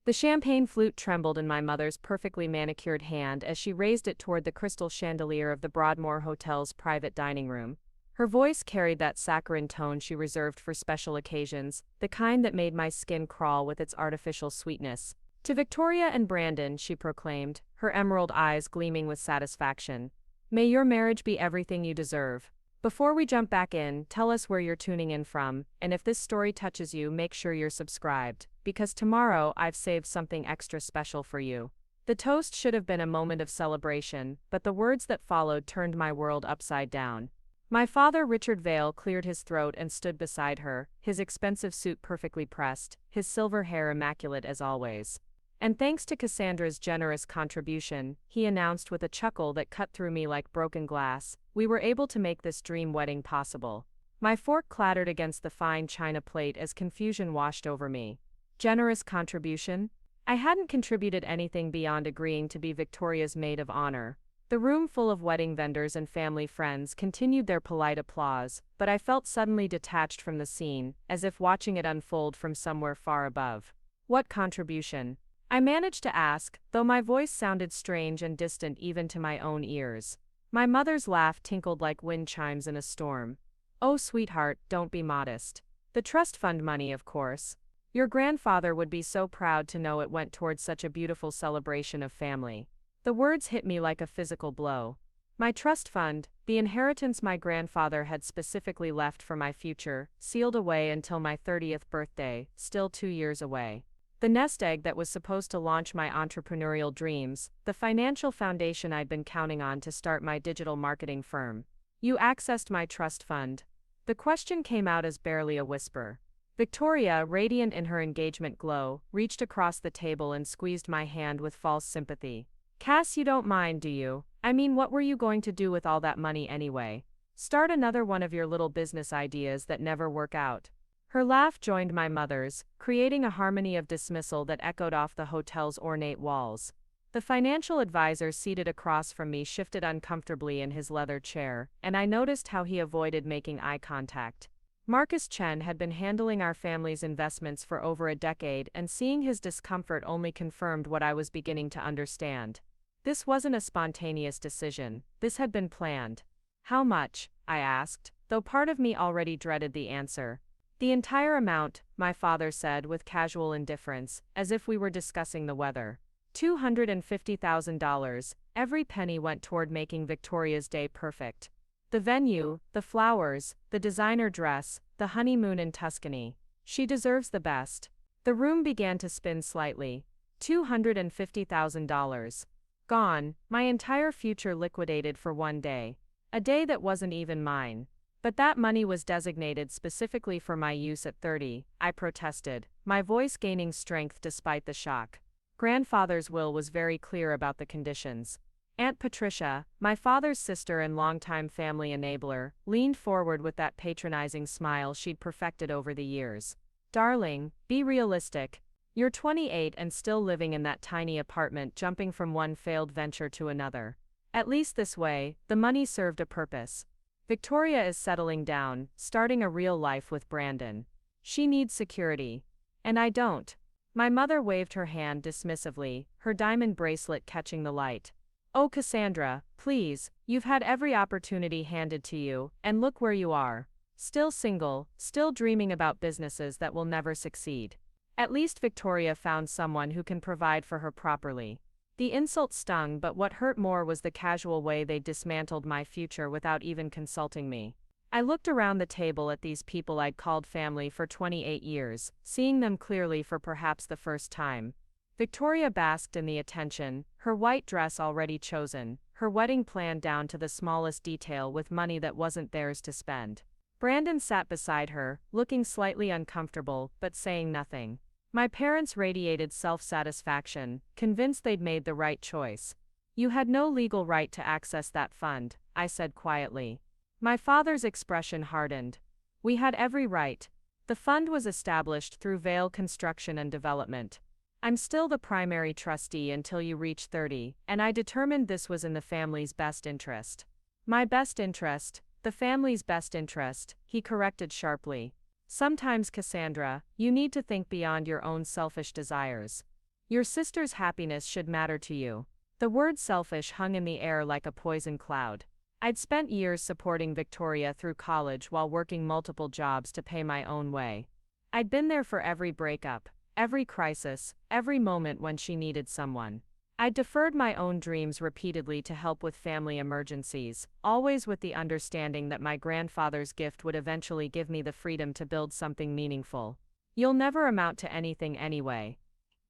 The champagne flute trembled in my mother's perfectly manicured hand as she raised it toward the crystal chandelier of the Broadmoor Hotel's private dining room. Her voice carried that saccharine tone she reserved for special occasions, the kind that made my skin crawl with its artificial sweetness. "To Victoria and Brandon," she proclaimed, her emerald eyes gleaming with satisfaction. "May your marriage be everything you deserve. Before we jump back in, tell us where you're tuning in from, and if this story touches you, make sure you're subscribed, because tomorrow I've saved something extra special for you." The toast should have been a moment of celebration, but the words that followed turned my world upside down. My father, Richard Vale, cleared his throat and stood beside her, his expensive suit perfectly pressed, his silver hair immaculate as always. "And thanks to Cassandra's generous contribution," he announced with a chuckle that cut through me like broken glass, "we were able to make this dream wedding possible." My fork clattered against the fine china plate as confusion washed over me. Generous contribution? I hadn't contributed anything beyond agreeing to be Victoria's maid of honor. The room full of wedding vendors and family friends continued their polite applause, but I felt suddenly detached from the scene, as if watching it unfold from somewhere far above. "What contribution?" I managed to ask, though my voice sounded strange and distant even to my own ears. My mother's laugh tinkled like wind chimes in a storm. "Oh, sweetheart, don't be modest. The trust fund money, of course. Your grandfather would be so proud to know it went towards such a beautiful celebration of family." The words hit me like a physical blow. My trust fund, the inheritance my grandfather had specifically left for my future, sealed away until my 30th birthday, still 2 years away. The nest egg that was supposed to launch my entrepreneurial dreams, the financial foundation I'd been counting on to start my digital marketing firm. "You accessed my trust fund." The question came out as barely a whisper. Victoria, radiant in her engagement glow, reached across the table and squeezed my hand with false sympathy. "Cass, you don't mind, do you? I mean, what were you going to do with all that money anyway? Start another one of your little business ideas that never work out?" Her laugh joined my mother's, creating a harmony of dismissal that echoed off the hotel's ornate walls. The financial advisor seated across from me shifted uncomfortably in his leather chair, and I noticed how he avoided making eye contact. Marcus Chen had been handling our family's investments for over a decade, and seeing his discomfort only confirmed what I was beginning to understand. This wasn't a spontaneous decision, this had been planned. "How much?" I asked, though part of me already dreaded the answer. "The entire amount," my father said with casual indifference, as if we were discussing the weather. $250,000, every penny went toward making Victoria's day perfect. The venue, the flowers, the designer dress, the honeymoon in Tuscany. She deserves the best. The room began to spin slightly. $250,000. Gone, my entire future liquidated for one day. A day that wasn't even mine. "But that money was designated specifically for my use at 30, I protested, my voice gaining strength despite the shock. Grandfather's will was very clear about the conditions. Aunt Patricia, my father's sister and longtime family enabler, leaned forward with that patronizing smile she'd perfected over the years. "Darling, be realistic. You're 28 and still living in that tiny apartment, jumping from one failed venture to another. At least this way, the money served a purpose. Victoria is settling down, starting a real life with Brandon. She needs security. And I don't." My mother waved her hand dismissively, her diamond bracelet catching the light. "Oh, Cassandra, please, you've had every opportunity handed to you, and look where you are. Still single, still dreaming about businesses that will never succeed. At least Victoria found someone who can provide for her properly." The insult stung, but what hurt more was the casual way they dismantled my future without even consulting me. I looked around the table at these people I'd called family for 28 years, seeing them clearly for perhaps the first time. Victoria basked in the attention, her white dress already chosen, her wedding planned down to the smallest detail with money that wasn't theirs to spend. Brandon sat beside her, looking slightly uncomfortable, but saying nothing. My parents radiated self-satisfaction, convinced they'd made the right choice. "You had no legal right to access that fund," I said quietly. My father's expression hardened. "We had every right. The fund was established through Vale Construction and Development. I'm still the primary trustee until you reach 30, and I determined this was in the family's best interest." "My best interest, the family's best interest," he corrected sharply. "Sometimes, Cassandra, you need to think beyond your own selfish desires. Your sister's happiness should matter to you. The word selfish hung in the air like a poison cloud. I'd spent years supporting Victoria through college while working multiple jobs to pay my own way. I'd been there for every breakup, every crisis, every moment when she needed someone. I deferred my own dreams repeatedly to help with family emergencies, always with the understanding that my grandfather's gift would eventually give me the freedom to build something meaningful. You'll never amount to anything anyway.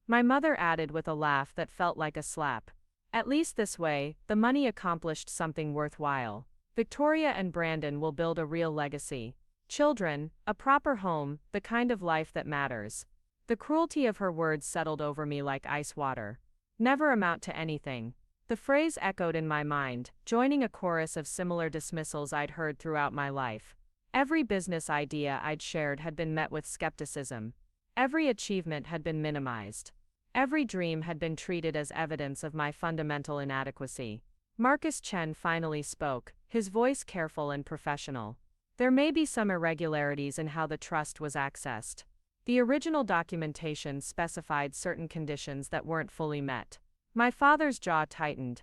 My mother added with a laugh that felt like a slap. At least this way, the money accomplished something worthwhile. Victoria and Brandon will build a real legacy. Children, a proper home, the kind of life that matters. The cruelty of her words settled over me like ice water. Never amount to anything. The phrase echoed in my mind, joining a chorus of similar dismissals I'd heard throughout my life. Every business idea I'd shared had been met with skepticism. Every achievement had been minimized. Every dream had been treated as evidence of my fundamental inadequacy. Marcus Chen finally spoke, his voice careful and professional. There may be some irregularities in how the trust was accessed. The original documentation specified certain conditions that weren't fully met. My father's jaw tightened.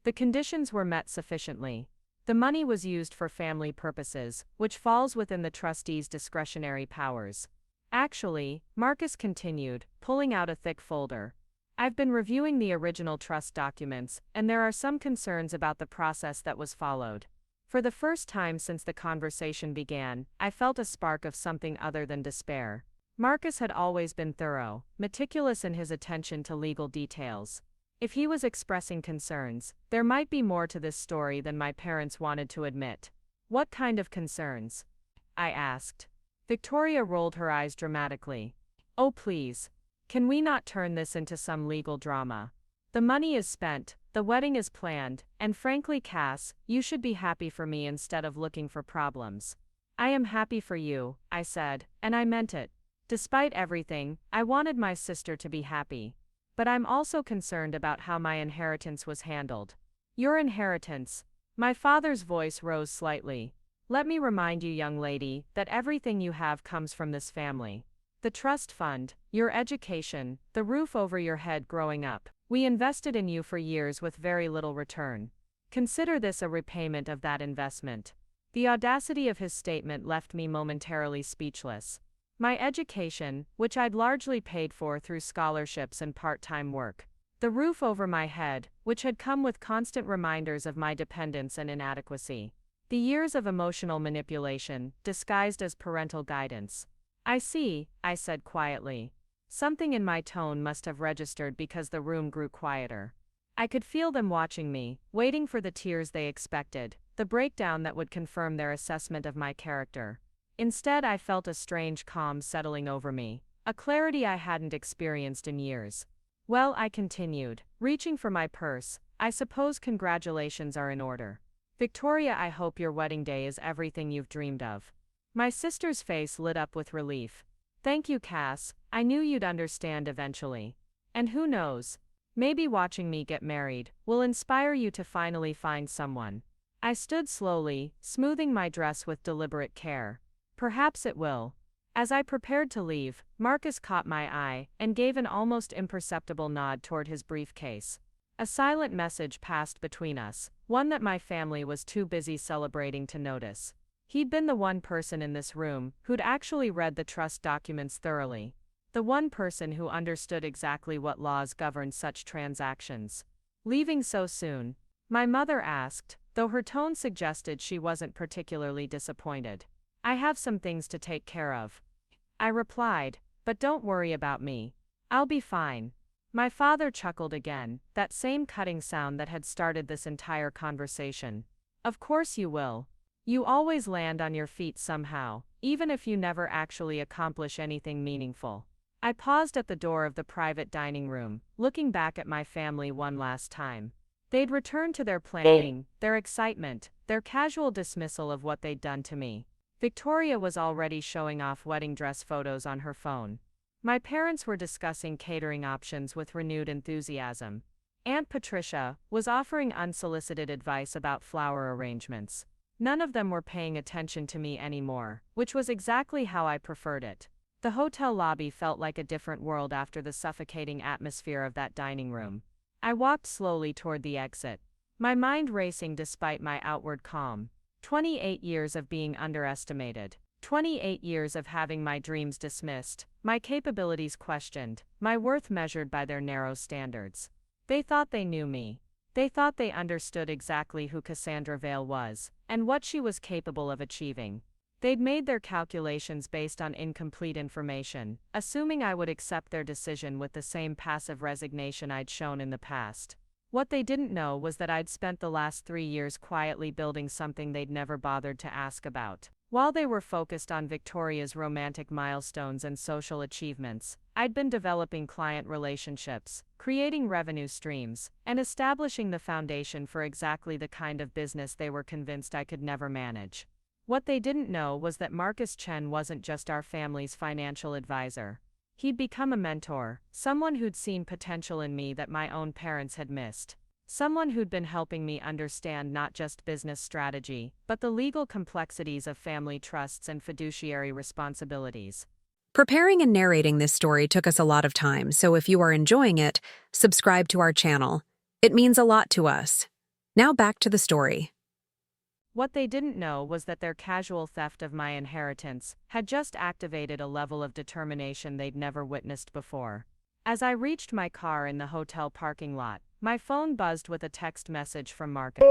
The conditions were met sufficiently. The money was used for family purposes, which falls within the trustee's discretionary powers. Actually, Marcus continued, pulling out a thick folder. I've been reviewing the original trust documents, and there are some concerns about the process that was followed. For the first time since the conversation began, I felt a spark of something other than despair. Marcus had always been thorough, meticulous in his attention to legal details. If he was expressing concerns, there might be more to this story than my parents wanted to admit. What kind of concerns? I asked. Victoria rolled her eyes dramatically. Oh please. Can we not turn this into some legal drama? The money is spent, the wedding is planned, and frankly, Cass, you should be happy for me instead of looking for problems. I am happy for you, I said, and I meant it. Despite everything, I wanted my sister to be happy. But I'm also concerned about how my inheritance was handled. Your inheritance. My father's voice rose slightly. Let me remind you, young lady, that everything you have comes from this family. The trust fund, your education, the roof over your head growing up. We invested in you for years with very little return. Consider this a repayment of that investment. The audacity of his statement left me momentarily speechless. My education, which I'd largely paid for through scholarships and part-time work. The roof over my head, which had come with constant reminders of my dependence and inadequacy. The years of emotional manipulation, disguised as parental guidance. I see, I said quietly. Something in my tone must have registered because the room grew quieter. I could feel them watching me, waiting for the tears they expected, the breakdown that would confirm their assessment of my character. Instead, I felt a strange calm settling over me, a clarity I hadn't experienced in years. Well, I continued, reaching for my purse, I suppose congratulations are in order. Victoria, I hope your wedding day is everything you've dreamed of. My sister's face lit up with relief. Thank you, Cass, I knew you'd understand eventually. And who knows? Maybe watching me get married will inspire you to finally find someone. I stood slowly, smoothing my dress with deliberate care. Perhaps it will. As I prepared to leave, Marcus caught my eye and gave an almost imperceptible nod toward his briefcase. A silent message passed between us, one that my family was too busy celebrating to notice. He'd been the one person in this room who'd actually read the trust documents thoroughly. The one person who understood exactly what laws governed such transactions. Leaving so soon? My mother asked, though her tone suggested she wasn't particularly disappointed. I have some things to take care of. I replied, but don't worry about me. I'll be fine. My father chuckled again, that same cutting sound that had started this entire conversation. Of course you will. You always land on your feet somehow, even if you never actually accomplish anything meaningful. I paused at the door of the private dining room, looking back at my family one last time. They'd returned to their planning, their excitement, their casual dismissal of what they'd done to me. Victoria was already showing off wedding dress photos on her phone. My parents were discussing catering options with renewed enthusiasm. Aunt Patricia was offering unsolicited advice about flower arrangements. None of them were paying attention to me anymore, which was exactly how I preferred it. The hotel lobby felt like a different world after the suffocating atmosphere of that dining room. I walked slowly toward the exit, my mind racing despite my outward calm. 28 years of being underestimated. 28 years of having my dreams dismissed, my capabilities questioned, my worth measured by their narrow standards. They thought they knew me. They thought they understood exactly who Cassandra Vale was, and what she was capable of achieving. They'd made their calculations based on incomplete information, assuming I would accept their decision with the same passive resignation I'd shown in the past. What they didn't know was that I'd spent the last 3 years quietly building something they'd never bothered to ask about. While they were focused on Victoria's romantic milestones and social achievements, I'd been developing client relationships, creating revenue streams, and establishing the foundation for exactly the kind of business they were convinced I could never manage. What they didn't know was that Marcus Chen wasn't just our family's financial advisor. He'd become a mentor, someone who'd seen potential in me that my own parents had missed. Someone who'd been helping me understand not just business strategy, but the legal complexities of family trusts and fiduciary responsibilities. Preparing and narrating this story took us a lot of time, so if you are enjoying it, subscribe to our channel. It means a lot to us. Now back to the story. What they didn't know was that their casual theft of my inheritance had just activated a level of determination they'd never witnessed before. As I reached my car in the hotel parking lot, my phone buzzed with a text message from Marcus.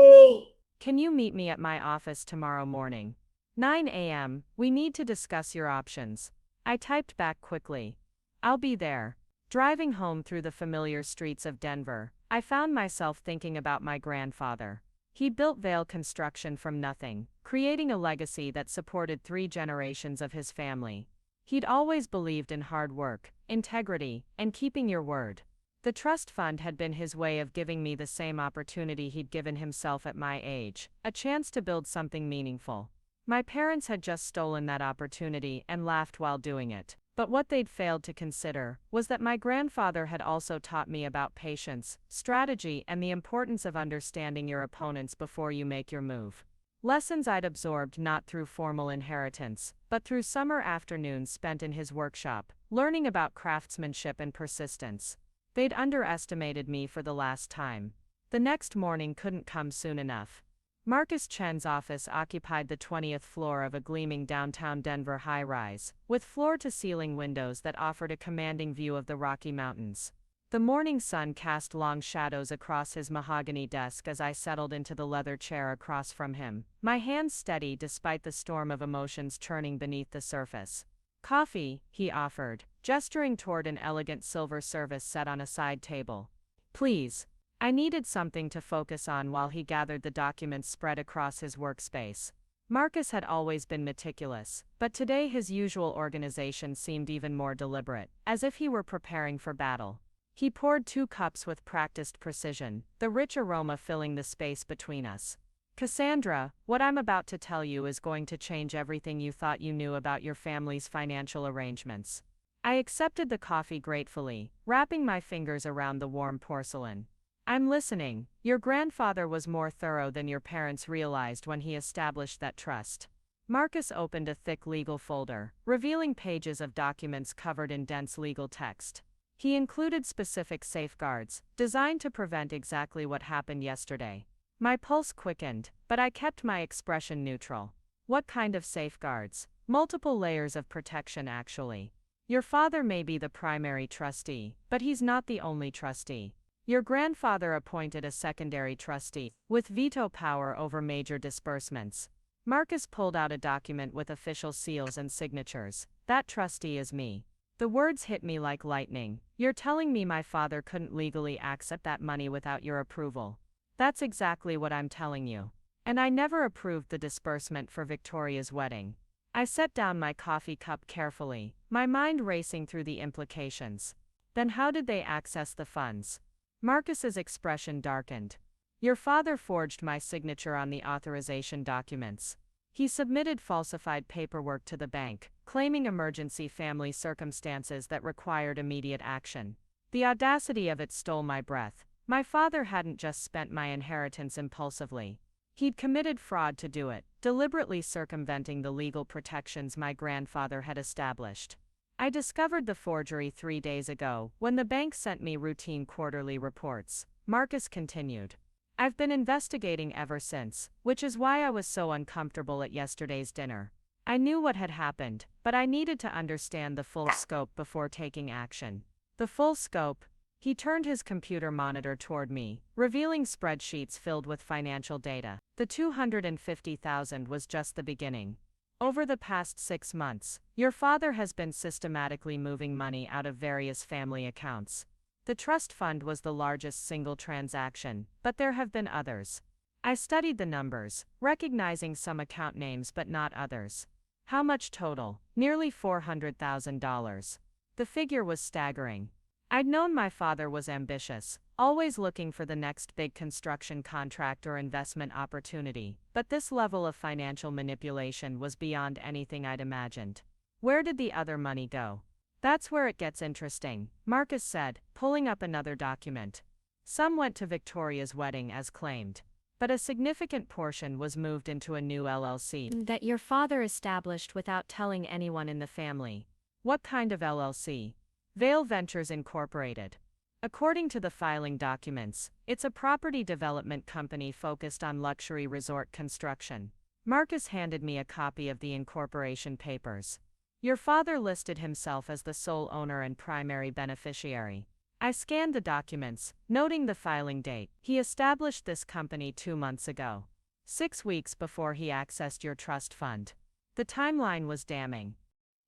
Can you meet me at my office tomorrow morning? 9 a.m., we need to discuss your options. I typed back quickly. I'll be there. Driving home through the familiar streets of Denver, I found myself thinking about my grandfather. He built Vale Construction from nothing, creating a legacy that supported 3 generations of his family. He'd always believed in hard work, integrity, and keeping your word. The trust fund had been his way of giving me the same opportunity he'd given himself at my age, a chance to build something meaningful. My parents had just stolen that opportunity and laughed while doing it. But what they'd failed to consider was that my grandfather had also taught me about patience, strategy, and the importance of understanding your opponents before you make your move. Lessons I'd absorbed not through formal inheritance, but through summer afternoons spent in his workshop, learning about craftsmanship and persistence. They'd underestimated me for the last time. The next morning couldn't come soon enough. Marcus Chen's office occupied the 20th floor of a gleaming downtown Denver high-rise, with floor-to-ceiling windows that offered a commanding view of the Rocky Mountains. The morning sun cast long shadows across his mahogany desk as I settled into the leather chair across from him, my hands steady despite the storm of emotions churning beneath the surface. Coffee, he offered, gesturing toward an elegant silver service set on a side table. Please. I needed something to focus on while he gathered the documents spread across his workspace. Marcus had always been meticulous, but today his usual organization seemed even more deliberate, as if he were preparing for battle. He poured 2 cups with practiced precision, the rich aroma filling the space between us. Cassandra, what I'm about to tell you is going to change everything you thought you knew about your family's financial arrangements. I accepted the coffee gratefully, wrapping my fingers around the warm porcelain. I'm listening. Your grandfather was more thorough than your parents realized when he established that trust. Marcus opened a thick legal folder, revealing pages of documents covered in dense legal text. He included specific safeguards, designed to prevent exactly what happened yesterday. My pulse quickened, but I kept my expression neutral. What kind of safeguards? Multiple layers of protection, actually. Your father may be the primary trustee, but he's not the only trustee. Your grandfather appointed a secondary trustee, with veto power over major disbursements. Marcus pulled out a document with official seals and signatures. That trustee is me. The words hit me like lightning. You're telling me my father couldn't legally accept that money without your approval? That's exactly what I'm telling you. And I never approved the disbursement for Victoria's wedding. I set down my coffee cup carefully, my mind racing through the implications. Then how did they access the funds? Marcus's expression darkened. Your father forged my signature on the authorization documents. He submitted falsified paperwork to the bank, claiming emergency family circumstances that required immediate action. The audacity of it stole my breath. My father hadn't just spent my inheritance impulsively. He'd committed fraud to do it, deliberately circumventing the legal protections my grandfather had established. I discovered the forgery 3 days ago when the bank sent me routine quarterly reports, Marcus continued. I've been investigating ever since, which is why I was so uncomfortable at yesterday's dinner. I knew what had happened, but I needed to understand the full scope before taking action. The full scope? He turned his computer monitor toward me, revealing spreadsheets filled with financial data. The $250,000 was just the beginning. Over the past 6 months, your father has been systematically moving money out of various family accounts. The trust fund was the largest single transaction, but there have been others. I studied the numbers, recognizing some account names but not others. How much total? Nearly $400,000. The figure was staggering. I'd known my father was ambitious, always looking for the next big construction contract or investment opportunity, but this level of financial manipulation was beyond anything I'd imagined. Where did the other money go? That's where it gets interesting, Marcus said, pulling up another document. Some went to Victoria's wedding as claimed, but a significant portion was moved into a new LLC that your father established without telling anyone in the family. What kind of LLC? Vale Ventures Incorporated. According to the filing documents, it's a property development company focused on luxury resort construction. Marcus handed me a copy of the incorporation papers. Your father listed himself as the sole owner and primary beneficiary. I scanned the documents, noting the filing date. He established this company 2 months ago, 6 weeks before he accessed your trust fund. The timeline was damning.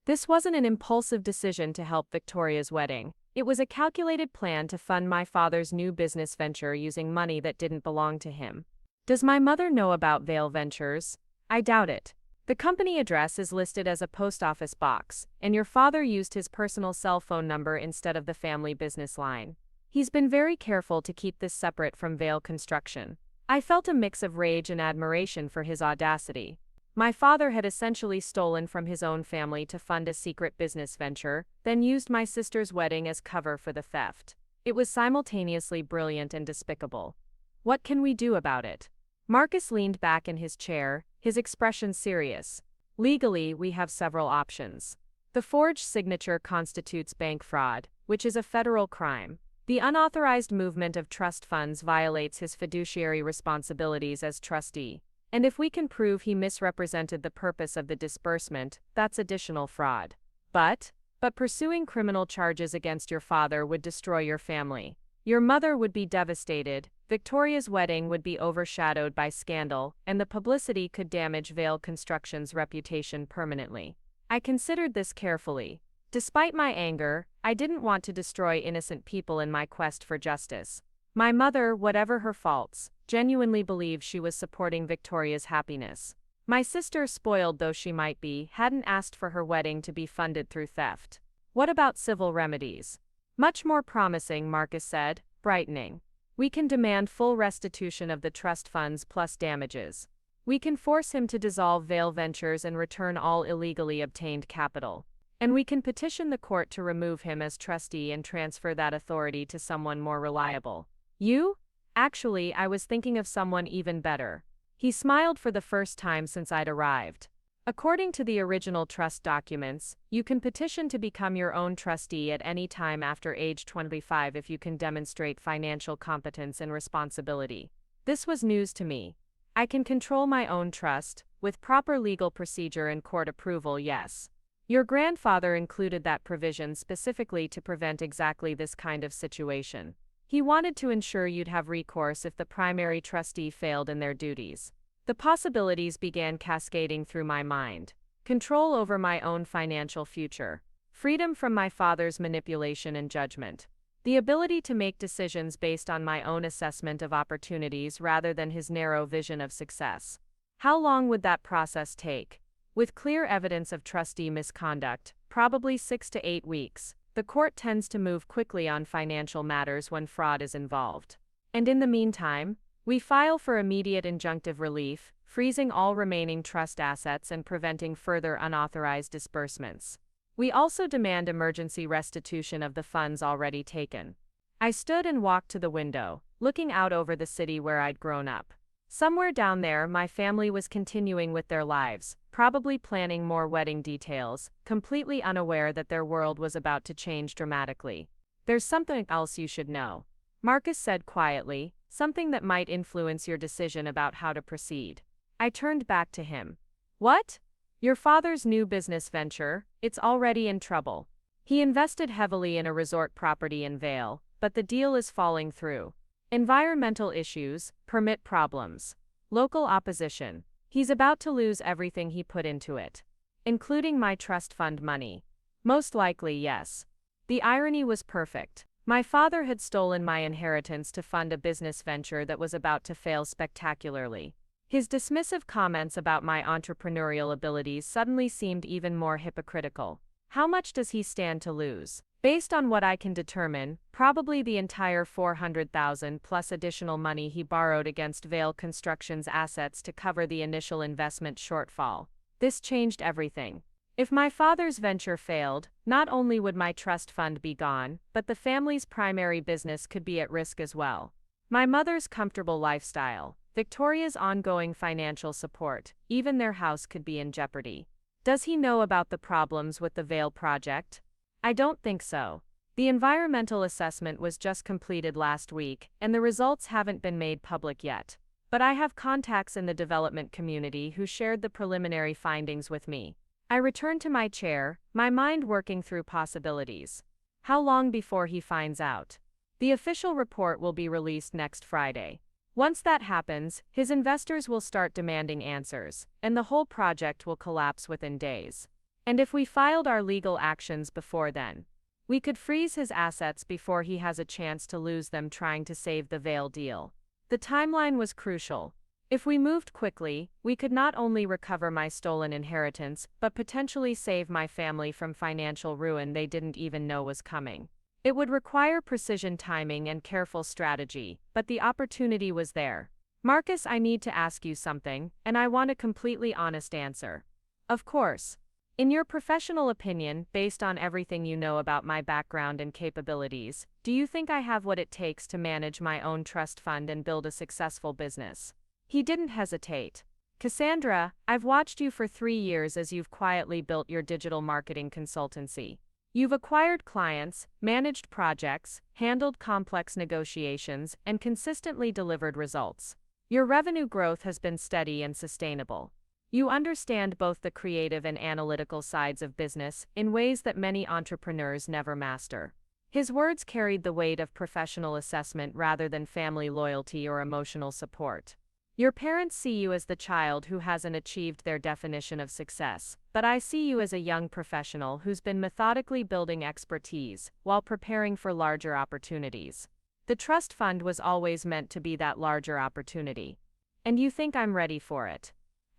This wasn't an impulsive decision to help Victoria's wedding. It was a calculated plan to fund my father's new business venture using money that didn't belong to him. Does my mother know about Vale Ventures? I doubt it. The company address is listed as a post office box, and your father used his personal cell phone number instead of the family business line. He's been very careful to keep this separate from Vale Construction. I felt a mix of rage and admiration for his audacity. My father had essentially stolen from his own family to fund a secret business venture, then used my sister's wedding as cover for the theft. It was simultaneously brilliant and despicable. What can we do about it? Marcus leaned back in his chair, his expression serious. Legally, we have several options. The forged signature constitutes bank fraud, which is a federal crime. The unauthorized movement of trust funds violates his fiduciary responsibilities as trustee. And if we can prove he misrepresented the purpose of the disbursement, that's additional fraud. But pursuing criminal charges against your father would destroy your family. Your mother would be devastated, Victoria's wedding would be overshadowed by scandal, and the publicity could damage Vale Construction's reputation permanently. I considered this carefully. Despite my anger, I didn't want to destroy innocent people in my quest for justice. My mother, whatever her faults, genuinely believed she was supporting Victoria's happiness. My sister, spoiled though she might be, hadn't asked for her wedding to be funded through theft. What about civil remedies? Much more promising, Marcus said, brightening. We can demand full restitution of the trust funds plus damages. We can force him to dissolve Vale Ventures and return all illegally obtained capital. And we can petition the court to remove him as trustee and transfer that authority to someone more reliable. You? Actually, I was thinking of someone even better. He smiled for the first time since I'd arrived. According to the original trust documents, you can petition to become your own trustee at any time after age 25 if you can demonstrate financial competence and responsibility. This was news to me. I can control my own trust, with proper legal procedure and court approval, yes. Your grandfather included that provision specifically to prevent exactly this kind of situation. He wanted to ensure you'd have recourse if the primary trustee failed in their duties. The possibilities began cascading through my mind. Control over my own financial future. Freedom from my father's manipulation and judgment. The ability to make decisions based on my own assessment of opportunities rather than his narrow vision of success. How long would that process take? With clear evidence of trustee misconduct, probably 6 to 8 weeks. The court tends to move quickly on financial matters when fraud is involved. And in the meantime, we file for immediate injunctive relief, freezing all remaining trust assets and preventing further unauthorized disbursements. We also demand emergency restitution of the funds already taken. I stood and walked to the window, looking out over the city where I'd grown up. Somewhere down there, my family was continuing with their lives, probably planning more wedding details, completely unaware that their world was about to change dramatically. There's something else you should know, Marcus said quietly, something that might influence your decision about how to proceed. I turned back to him. What? Your father's new business venture, it's already in trouble. He invested heavily in a resort property in Vale, but the deal is falling through. Environmental issues, permit problems, local opposition. He's about to lose everything he put into it, including my trust fund money. Most likely, yes. The irony was perfect. My father had stolen my inheritance to fund a business venture that was about to fail spectacularly. His dismissive comments about my entrepreneurial abilities suddenly seemed even more hypocritical. How much does he stand to lose? Based on what I can determine, probably the entire $400,000 plus additional money he borrowed against Vale Construction's assets to cover the initial investment shortfall. This changed everything. If my father's venture failed, not only would my trust fund be gone, but the family's primary business could be at risk as well. My mother's comfortable lifestyle, Victoria's ongoing financial support, even their house could be in jeopardy. Does he know about the problems with the Vale project? I don't think so. The environmental assessment was just completed last week, and the results haven't been made public yet. But I have contacts in the development community who shared the preliminary findings with me. I returned to my chair, my mind working through possibilities. How long before he finds out? The official report will be released next Friday. Once that happens, his investors will start demanding answers, and the whole project will collapse within days. And if we filed our legal actions before then, we could freeze his assets before he has a chance to lose them trying to save the Vale deal. The timeline was crucial. If we moved quickly, we could not only recover my stolen inheritance, but potentially save my family from financial ruin they didn't even know was coming. It would require precision timing and careful strategy, but the opportunity was there. Marcus, I need to ask you something, and I want a completely honest answer. Of course. In your professional opinion, based on everything you know about my background and capabilities, do you think I have what it takes to manage my own trust fund and build a successful business? He didn't hesitate. Cassandra, I've watched you for 3 years as you've quietly built your digital marketing consultancy. You've acquired clients, managed projects, handled complex negotiations, and consistently delivered results. Your revenue growth has been steady and sustainable. You understand both the creative and analytical sides of business in ways that many entrepreneurs never master. His words carried the weight of professional assessment rather than family loyalty or emotional support. Your parents see you as the child who hasn't achieved their definition of success, but I see you as a young professional who's been methodically building expertise while preparing for larger opportunities. The trust fund was always meant to be that larger opportunity. And you think I'm ready for it?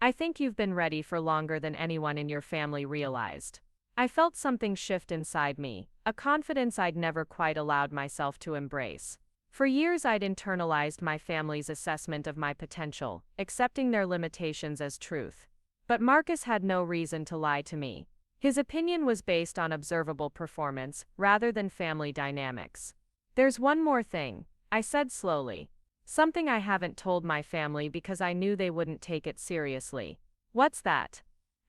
I think you've been ready for longer than anyone in your family realized. I felt something shift inside me, a confidence I'd never quite allowed myself to embrace. For years I'd internalized my family's assessment of my potential, accepting their limitations as truth. But Marcus had no reason to lie to me. His opinion was based on observable performance, rather than family dynamics. There's one more thing, I said slowly. Something I haven't told my family because I knew they wouldn't take it seriously. What's that?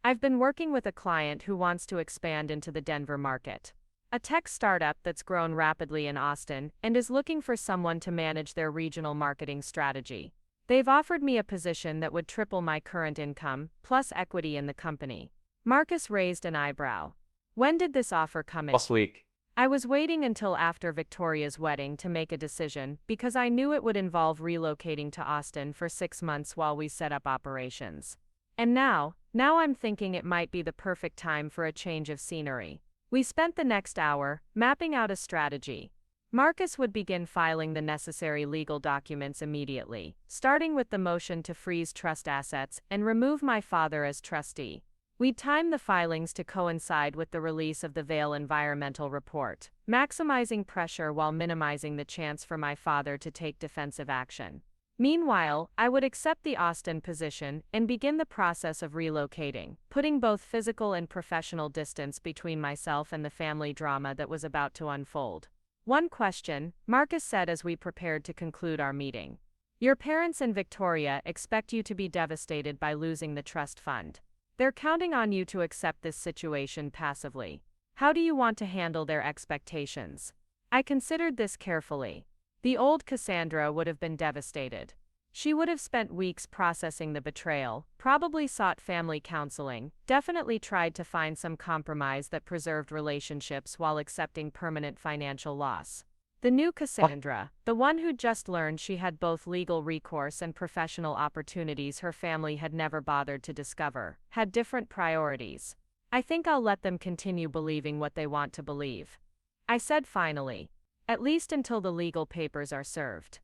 I've been working with a client who wants to expand into the Denver market. A tech startup that's grown rapidly in Austin and is looking for someone to manage their regional marketing strategy. They've offered me a position that would triple my current income, plus equity in the company. Marcus raised an eyebrow. When did this offer come in? Last week. I was waiting until after Victoria's wedding to make a decision because I knew it would involve relocating to Austin for 6 months while we set up operations. And now I'm thinking it might be the perfect time for a change of scenery. We spent the next hour mapping out a strategy. Marcus would begin filing the necessary legal documents immediately, starting with the motion to freeze trust assets and remove my father as trustee. We'd time the filings to coincide with the release of the Vale environmental report, maximizing pressure while minimizing the chance for my father to take defensive action. Meanwhile, I would accept the Austin position and begin the process of relocating, putting both physical and professional distance between myself and the family drama that was about to unfold. One question, Marcus said as we prepared to conclude our meeting. Your parents and Victoria expect you to be devastated by losing the trust fund. They're counting on you to accept this situation passively. How do you want to handle their expectations? I considered this carefully. The old Cassandra would have been devastated. She would have spent weeks processing the betrayal, probably sought family counseling, definitely tried to find some compromise that preserved relationships while accepting permanent financial loss. The new Cassandra, the one who'd just learned she had both legal recourse and professional opportunities her family had never bothered to discover, had different priorities. I think I'll let them continue believing what they want to believe. I said finally. At least until the legal papers are served.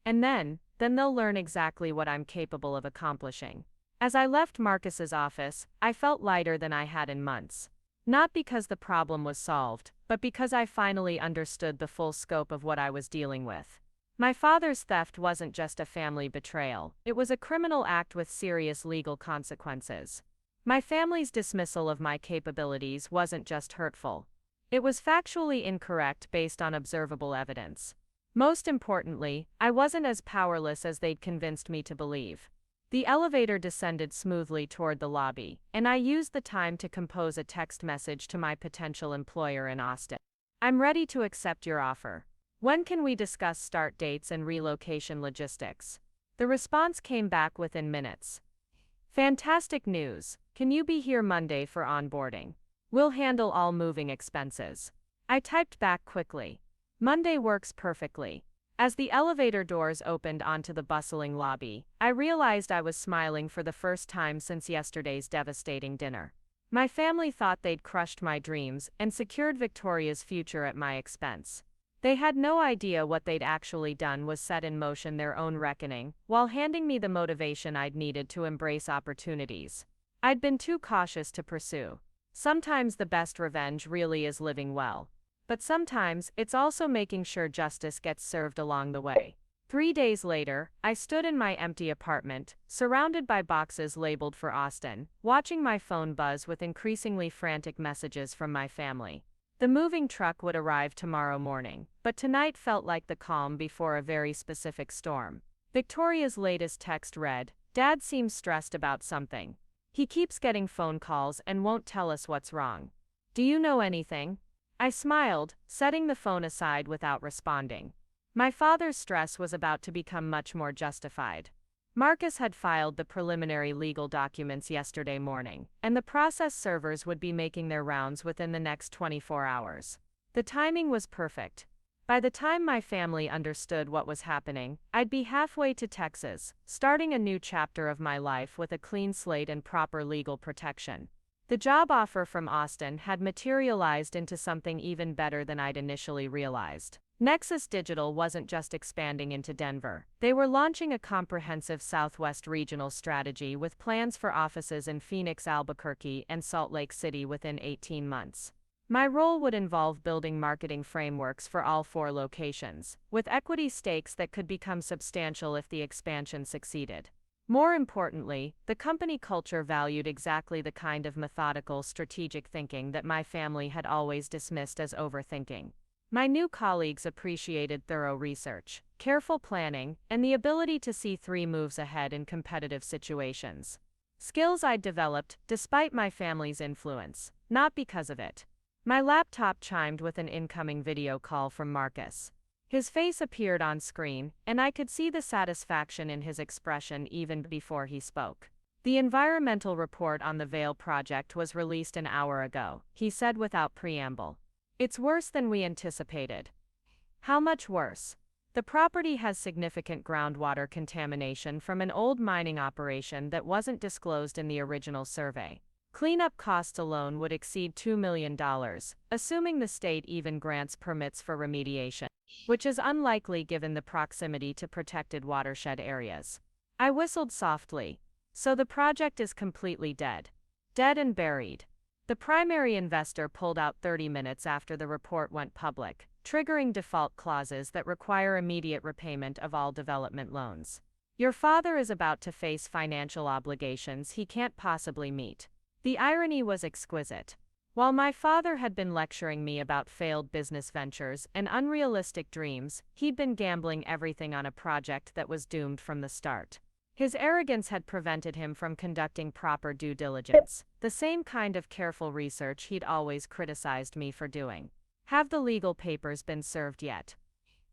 And then they'll learn exactly what I'm capable of accomplishing. As I left Marcus's office, I felt lighter than I had in months. Not because the problem was solved, but because I finally understood the full scope of what I was dealing with. My father's theft wasn't just a family betrayal, it was a criminal act with serious legal consequences. My family's dismissal of my capabilities wasn't just hurtful. It was factually incorrect based on observable evidence. Most importantly, I wasn't as powerless as they'd convinced me to believe. The elevator descended smoothly toward the lobby, and I used the time to compose a text message to my potential employer in Austin. I'm ready to accept your offer. When can we discuss start dates and relocation logistics? The response came back within minutes. Fantastic news. Can you be here Monday for onboarding? We'll handle all moving expenses. I typed back quickly. Monday works perfectly. As the elevator doors opened onto the bustling lobby, I realized I was smiling for the first time since yesterday's devastating dinner. My family thought they'd crushed my dreams and secured Victoria's future at my expense. They had no idea what they'd actually done was set in motion their own reckoning, while handing me the motivation I'd needed to embrace opportunities I'd been too cautious to pursue. Sometimes the best revenge really is living well. But sometimes, it's also making sure justice gets served along the way. 3 days later, I stood in my empty apartment, surrounded by boxes labeled for Austin, watching my phone buzz with increasingly frantic messages from my family. The moving truck would arrive tomorrow morning, but tonight felt like the calm before a very specific storm. Victoria's latest text read, "Dad seems stressed about something. He keeps getting phone calls and won't tell us what's wrong. Do you know anything?" I smiled, setting the phone aside without responding. My father's stress was about to become much more justified. Marcus had filed the preliminary legal documents yesterday morning, and the process servers would be making their rounds within the next 24 hours. The timing was perfect. By the time my family understood what was happening, I'd be halfway to Texas, starting a new chapter of my life with a clean slate and proper legal protection. The job offer from Austin had materialized into something even better than I'd initially realized. Nexus Digital wasn't just expanding into Denver. They were launching a comprehensive Southwest regional strategy with plans for offices in Phoenix, Albuquerque, and Salt Lake City within 18 months. My role would involve building marketing frameworks for all 4 locations, with equity stakes that could become substantial if the expansion succeeded. More importantly, the company culture valued exactly the kind of methodical, strategic thinking that my family had always dismissed as overthinking. My new colleagues appreciated thorough research, careful planning, and the ability to see 3 moves ahead in competitive situations. Skills I'd developed despite my family's influence, not because of it. My laptop chimed with an incoming video call from Marcus. His face appeared on screen, and I could see the satisfaction in his expression even before he spoke. "The environmental report on the Vale project was released an hour ago," he said without preamble. "It's worse than we anticipated." "How much worse?" "The property has significant groundwater contamination from an old mining operation that wasn't disclosed in the original survey. Cleanup costs alone would exceed $2 million, assuming the state even grants permits for remediation, which is unlikely given the proximity to protected watershed areas." I whistled softly. "So the project is completely dead. Dead and buried." The primary investor pulled out 30 minutes after the report went public, triggering default clauses that require immediate repayment of all development loans. "Your father is about to face financial obligations he can't possibly meet." The irony was exquisite. While my father had been lecturing me about failed business ventures and unrealistic dreams, he'd been gambling everything on a project that was doomed from the start. His arrogance had prevented him from conducting proper due diligence, the same kind of careful research he'd always criticized me for doing. Have the legal papers been served yet?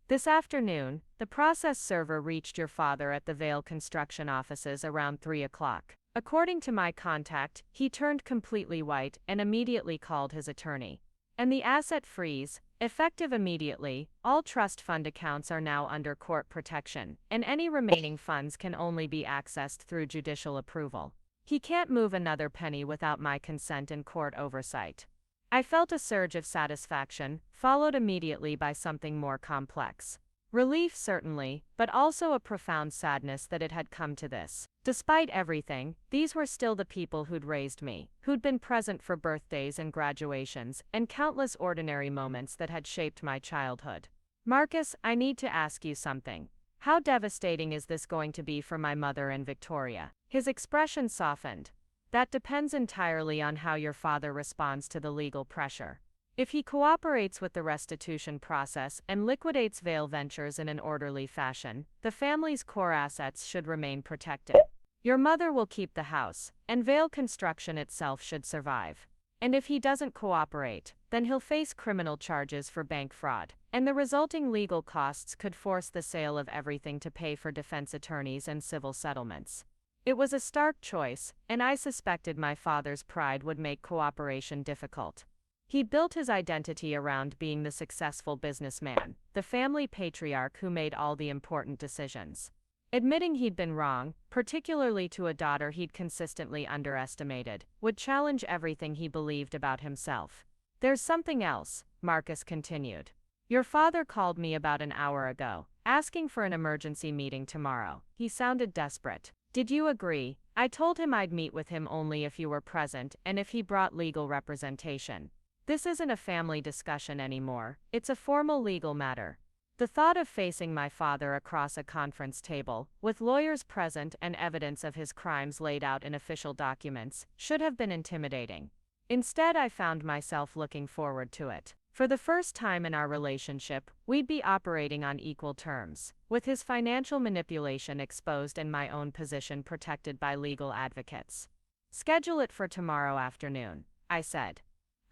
This afternoon, the process server reached your father at the Vale construction offices around 3 o'clock. According to my contact, he turned completely white and immediately called his attorney. And the asset freeze, effective immediately, all trust fund accounts are now under court protection, and any remaining funds can only be accessed through judicial approval. He can't move another penny without my consent and court oversight. I felt a surge of satisfaction, followed immediately by something more complex. Relief certainly, but also a profound sadness that it had come to this. Despite everything, these were still the people who'd raised me, who'd been present for birthdays and graduations, and countless ordinary moments that had shaped my childhood. Marcus, I need to ask you something. How devastating is this going to be for my mother and Victoria? His expression softened. That depends entirely on how your father responds to the legal pressure. If he cooperates with the restitution process and liquidates Vale Ventures in an orderly fashion, the family's core assets should remain protected. Your mother will keep the house, and Vale Construction itself should survive. And if he doesn't cooperate, then he'll face criminal charges for bank fraud, and the resulting legal costs could force the sale of everything to pay for defense attorneys and civil settlements. It was a stark choice, and I suspected my father's pride would make cooperation difficult. He'd built his identity around being the successful businessman, the family patriarch who made all the important decisions. Admitting he'd been wrong, particularly to a daughter he'd consistently underestimated, would challenge everything he believed about himself. There's something else, Marcus continued. Your father called me about an hour ago, asking for an emergency meeting tomorrow. He sounded desperate. Did you agree? I told him I'd meet with him only if you were present and if he brought legal representation. This isn't a family discussion anymore, it's a formal legal matter. The thought of facing my father across a conference table, with lawyers present and evidence of his crimes laid out in official documents, should have been intimidating. Instead, I found myself looking forward to it. For the first time in our relationship, we'd be operating on equal terms, with his financial manipulation exposed and my own position protected by legal advocates. Schedule it for tomorrow afternoon, I said.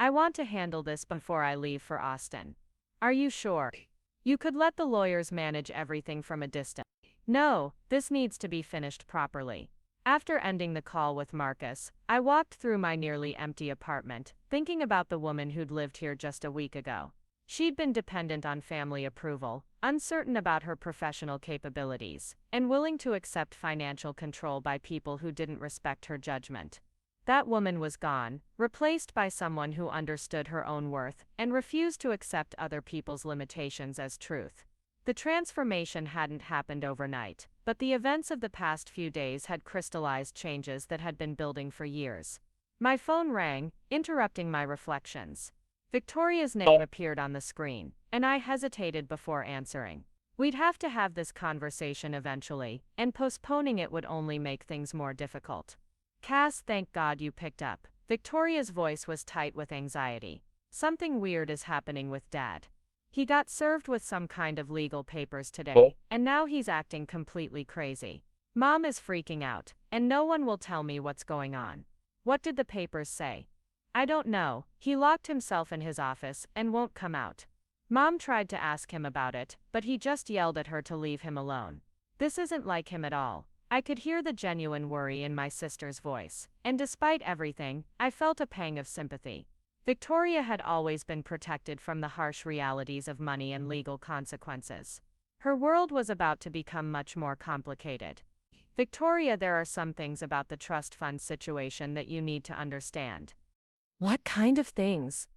I want to handle this before I leave for Austin. Are you sure? You could let the lawyers manage everything from a distance. No, this needs to be finished properly. After ending the call with Marcus, I walked through my nearly empty apartment, thinking about the woman who'd lived here just a week ago. She'd been dependent on family approval, uncertain about her professional capabilities, and willing to accept financial control by people who didn't respect her judgment. That woman was gone, replaced by someone who understood her own worth and refused to accept other people's limitations as truth. The transformation hadn't happened overnight, but the events of the past few days had crystallized changes that had been building for years. My phone rang, interrupting my reflections. Victoria's name appeared on the screen, and I hesitated before answering. We'd have to have this conversation eventually, and postponing it would only make things more difficult. Cass, thank God you picked up. Victoria's voice was tight with anxiety. Something weird is happening with Dad. He got served with some kind of legal papers today, and now he's acting completely crazy. Mom is freaking out, and no one will tell me what's going on. What did the papers say? I don't know. He locked himself in his office and won't come out. Mom tried to ask him about it, but he just yelled at her to leave him alone. This isn't like him at all. I could hear the genuine worry in my sister's voice, and despite everything, I felt a pang of sympathy. Victoria had always been protected from the harsh realities of money and legal consequences. Her world was about to become much more complicated. Victoria, there are some things about the trust fund situation that you need to understand. What kind of things?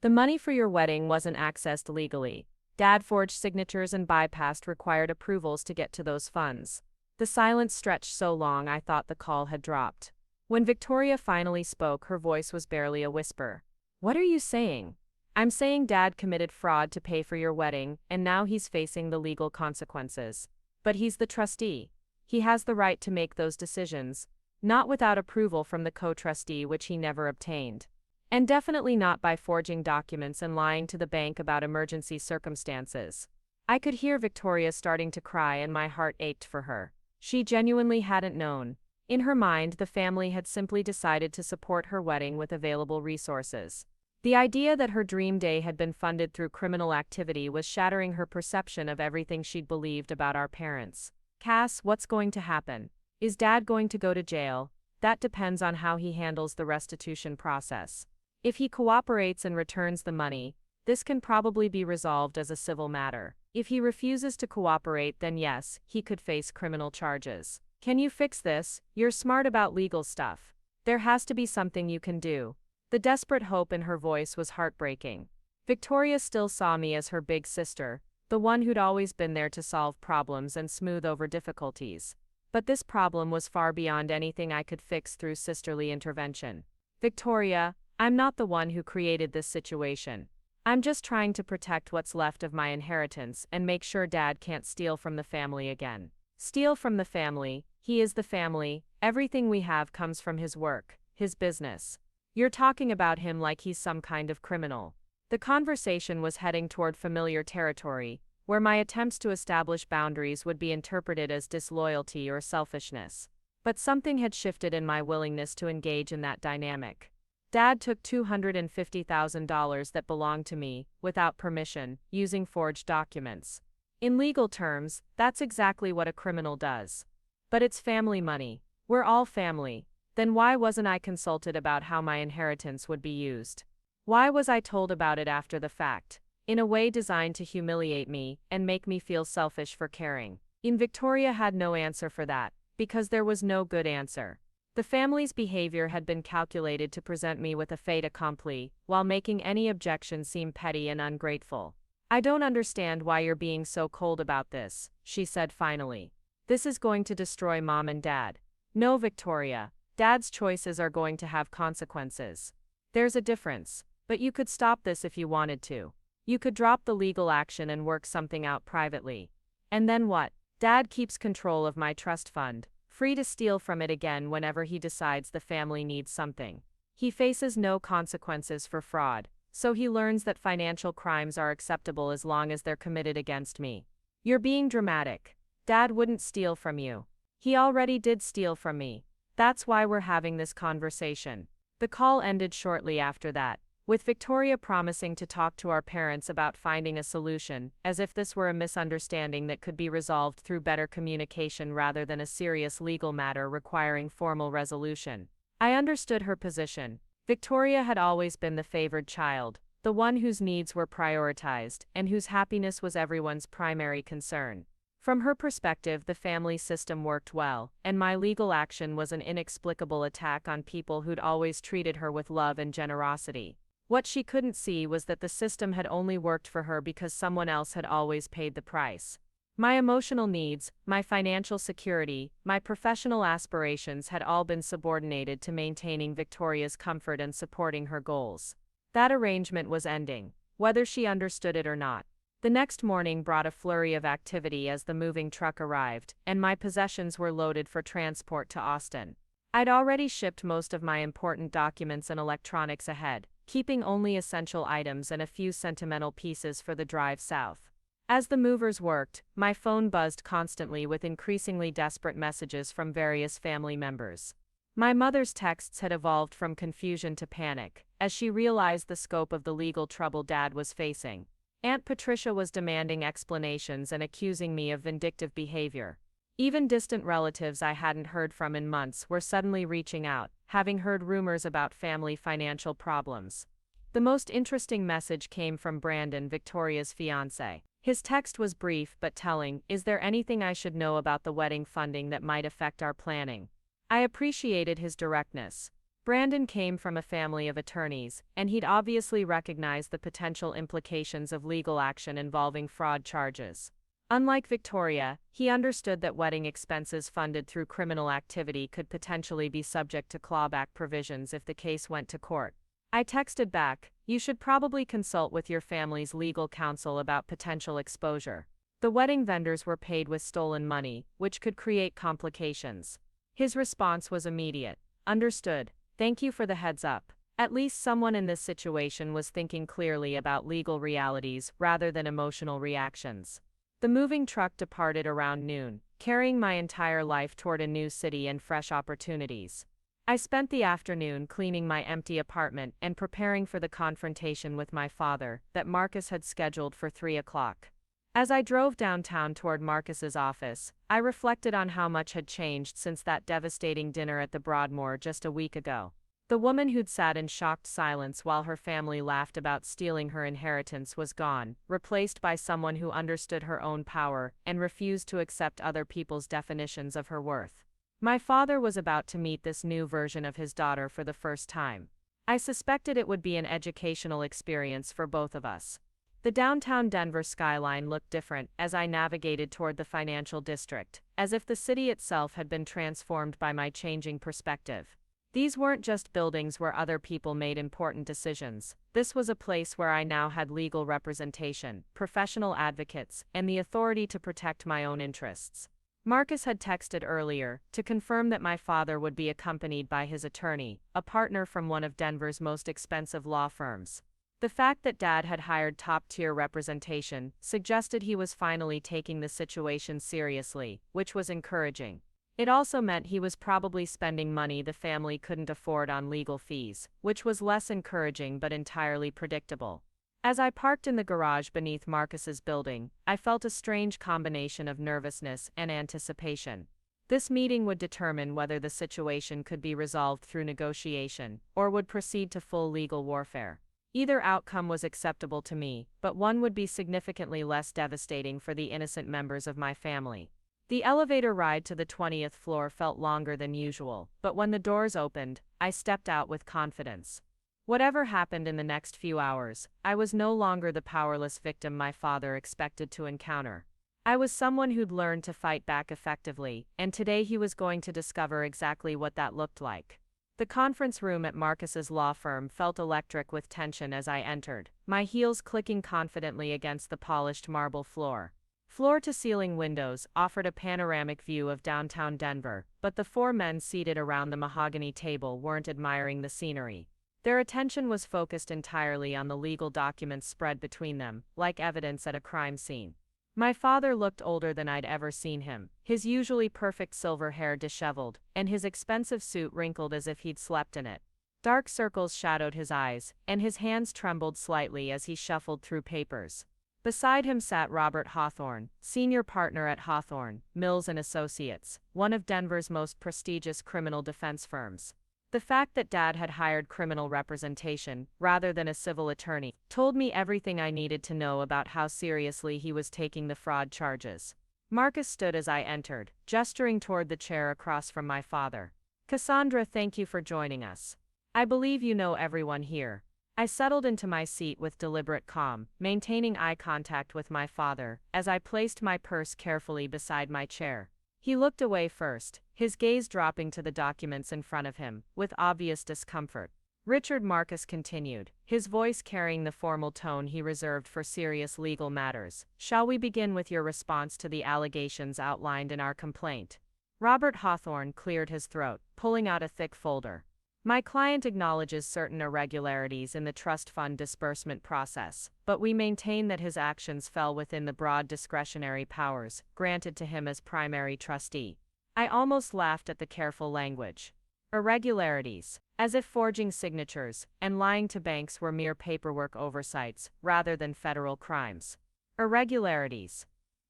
The money for your wedding wasn't accessed legally. Dad forged signatures and bypassed required approvals to get to those funds. The silence stretched so long I thought the call had dropped. When Victoria finally spoke, her voice was barely a whisper. What are you saying? I'm saying Dad committed fraud to pay for your wedding, and now he's facing the legal consequences. But he's the trustee. He has the right to make those decisions, not without approval from the co-trustee, which he never obtained. And definitely not by forging documents and lying to the bank about emergency circumstances. I could hear Victoria starting to cry and my heart ached for her. She genuinely hadn't known. In her mind, the family had simply decided to support her wedding with available resources. The idea that her dream day had been funded through criminal activity was shattering her perception of everything she'd believed about our parents. Cass, what's going to happen? Is Dad going to go to jail? That depends on how he handles the restitution process. If he cooperates and returns the money, this can probably be resolved as a civil matter. If he refuses to cooperate, then yes, he could face criminal charges. Can you fix this? You're smart about legal stuff. There has to be something you can do. The desperate hope in her voice was heartbreaking. Victoria still saw me as her big sister, the one who'd always been there to solve problems and smooth over difficulties. But this problem was far beyond anything I could fix through sisterly intervention. Victoria, I'm not the one who created this situation. I'm just trying to protect what's left of my inheritance and make sure Dad can't steal from the family again. Steal from the family? He is the family. Everything we have comes from his work, his business. You're talking about him like he's some kind of criminal. The conversation was heading toward familiar territory, where my attempts to establish boundaries would be interpreted as disloyalty or selfishness. But something had shifted in my willingness to engage in that dynamic. Dad took $250,000 that belonged to me, without permission, using forged documents. In legal terms, that's exactly what a criminal does. But it's family money. We're all family. Then why wasn't I consulted about how my inheritance would be used? Why was I told about it after the fact, in a way designed to humiliate me and make me feel selfish for caring? Victoria had no answer for that, because there was no good answer. The family's behavior had been calculated to present me with a fait accompli, while making any objection seem petty and ungrateful. I don't understand why you're being so cold about this, she said finally. This is going to destroy Mom and Dad. No, Victoria. Dad's choices are going to have consequences. There's a difference, but you could stop this if you wanted to. You could drop the legal action and work something out privately. And then what? Dad keeps control of my trust fund, free to steal from it again whenever he decides the family needs something. He faces no consequences for fraud, so he learns that financial crimes are acceptable as long as they're committed against me. You're being dramatic. Dad wouldn't steal from you. He already did steal from me. That's why we're having this conversation. The call ended shortly after that, with Victoria promising to talk to our parents about finding a solution, as if this were a misunderstanding that could be resolved through better communication rather than a serious legal matter requiring formal resolution. I understood her position. Victoria had always been the favored child, the one whose needs were prioritized, and whose happiness was everyone's primary concern. From her perspective, the family system worked well, and my legal action was an inexplicable attack on people who'd always treated her with love and generosity. What she couldn't see was that the system had only worked for her because someone else had always paid the price. My emotional needs, my financial security, my professional aspirations had all been subordinated to maintaining Victoria's comfort and supporting her goals. That arrangement was ending, whether she understood it or not. The next morning brought a flurry of activity as the moving truck arrived, and my possessions were loaded for transport to Austin. I'd already shipped most of my important documents and electronics ahead, keeping only essential items and a few sentimental pieces for the drive south. As the movers worked, my phone buzzed constantly with increasingly desperate messages from various family members. My mother's texts had evolved from confusion to panic, as she realized the scope of the legal trouble Dad was facing. Aunt Patricia was demanding explanations and accusing me of vindictive behavior. Even distant relatives I hadn't heard from in months were suddenly reaching out, having heard rumors about family financial problems. The most interesting message came from Brandon, Victoria's fiancé. His text was brief but telling. Is there anything I should know about the wedding funding that might affect our planning? I appreciated his directness. Brandon came from a family of attorneys, and he'd obviously recognized the potential implications of legal action involving fraud charges. Unlike Victoria, he understood that wedding expenses funded through criminal activity could potentially be subject to clawback provisions if the case went to court. I texted back, you should probably consult with your family's legal counsel about potential exposure. The wedding vendors were paid with stolen money, which could create complications. His response was immediate. Understood. Thank you for the heads up. At least someone in this situation was thinking clearly about legal realities rather than emotional reactions. The moving truck departed around noon, carrying my entire life toward a new city and fresh opportunities. I spent the afternoon cleaning my empty apartment and preparing for the confrontation with my father that Marcus had scheduled for 3 o'clock. As I drove downtown toward Marcus's office, I reflected on how much had changed since that devastating dinner at the Broadmoor just a week ago. The woman who'd sat in shocked silence while her family laughed about stealing her inheritance was gone, replaced by someone who understood her own power and refused to accept other people's definitions of her worth. My father was about to meet this new version of his daughter for the first time. I suspected it would be an educational experience for both of us. The downtown Denver skyline looked different as I navigated toward the financial district, as if the city itself had been transformed by my changing perspective. These weren't just buildings where other people made important decisions. This was a place where I now had legal representation, professional advocates, and the authority to protect my own interests. Marcus had texted earlier to confirm that my father would be accompanied by his attorney, a partner from one of Denver's most expensive law firms. The fact that Dad had hired top-tier representation suggested he was finally taking the situation seriously, which was encouraging. It also meant he was probably spending money the family couldn't afford on legal fees, which was less encouraging but entirely predictable. As I parked in the garage beneath Marcus's building, I felt a strange combination of nervousness and anticipation. This meeting would determine whether the situation could be resolved through negotiation or would proceed to full legal warfare. Either outcome was acceptable to me, but one would be significantly less devastating for the innocent members of my family. The elevator ride to the 20th floor felt longer than usual, but when the doors opened, I stepped out with confidence. Whatever happened in the next few hours, I was no longer the powerless victim my father expected to encounter. I was someone who'd learned to fight back effectively, and today he was going to discover exactly what that looked like. The conference room at Marcus's law firm felt electric with tension as I entered, my heels clicking confidently against the polished marble floor. Floor-to-ceiling windows offered a panoramic view of downtown Denver, but the 4 men seated around the mahogany table weren't admiring the scenery. Their attention was focused entirely on the legal documents spread between them, like evidence at a crime scene. My father looked older than I'd ever seen him, his usually perfect silver hair disheveled, and his expensive suit wrinkled as if he'd slept in it. Dark circles shadowed his eyes, and his hands trembled slightly as he shuffled through papers. Beside him sat Robert Hawthorne, senior partner at Hawthorne, Mills and Associates, one of Denver's most prestigious criminal defense firms. The fact that Dad had hired criminal representation, rather than a civil attorney, told me everything I needed to know about how seriously he was taking the fraud charges. Marcus stood as I entered, gesturing toward the chair across from my father. "Cassandra, thank you for joining us. I believe you know everyone here." I settled into my seat with deliberate calm, maintaining eye contact with my father, as I placed my purse carefully beside my chair. He looked away first, his gaze dropping to the documents in front of him, with obvious discomfort. "Richard," Marcus continued, his voice carrying the formal tone he reserved for serious legal matters, "shall we begin with your response to the allegations outlined in our complaint?" Robert Hawthorne cleared his throat, pulling out a thick folder. "My client acknowledges certain irregularities in the trust fund disbursement process, but we maintain that his actions fell within the broad discretionary powers granted to him as primary trustee." I almost laughed at the careful language. Irregularities, as if forging signatures and lying to banks were mere paperwork oversights rather than federal crimes. Irregularities.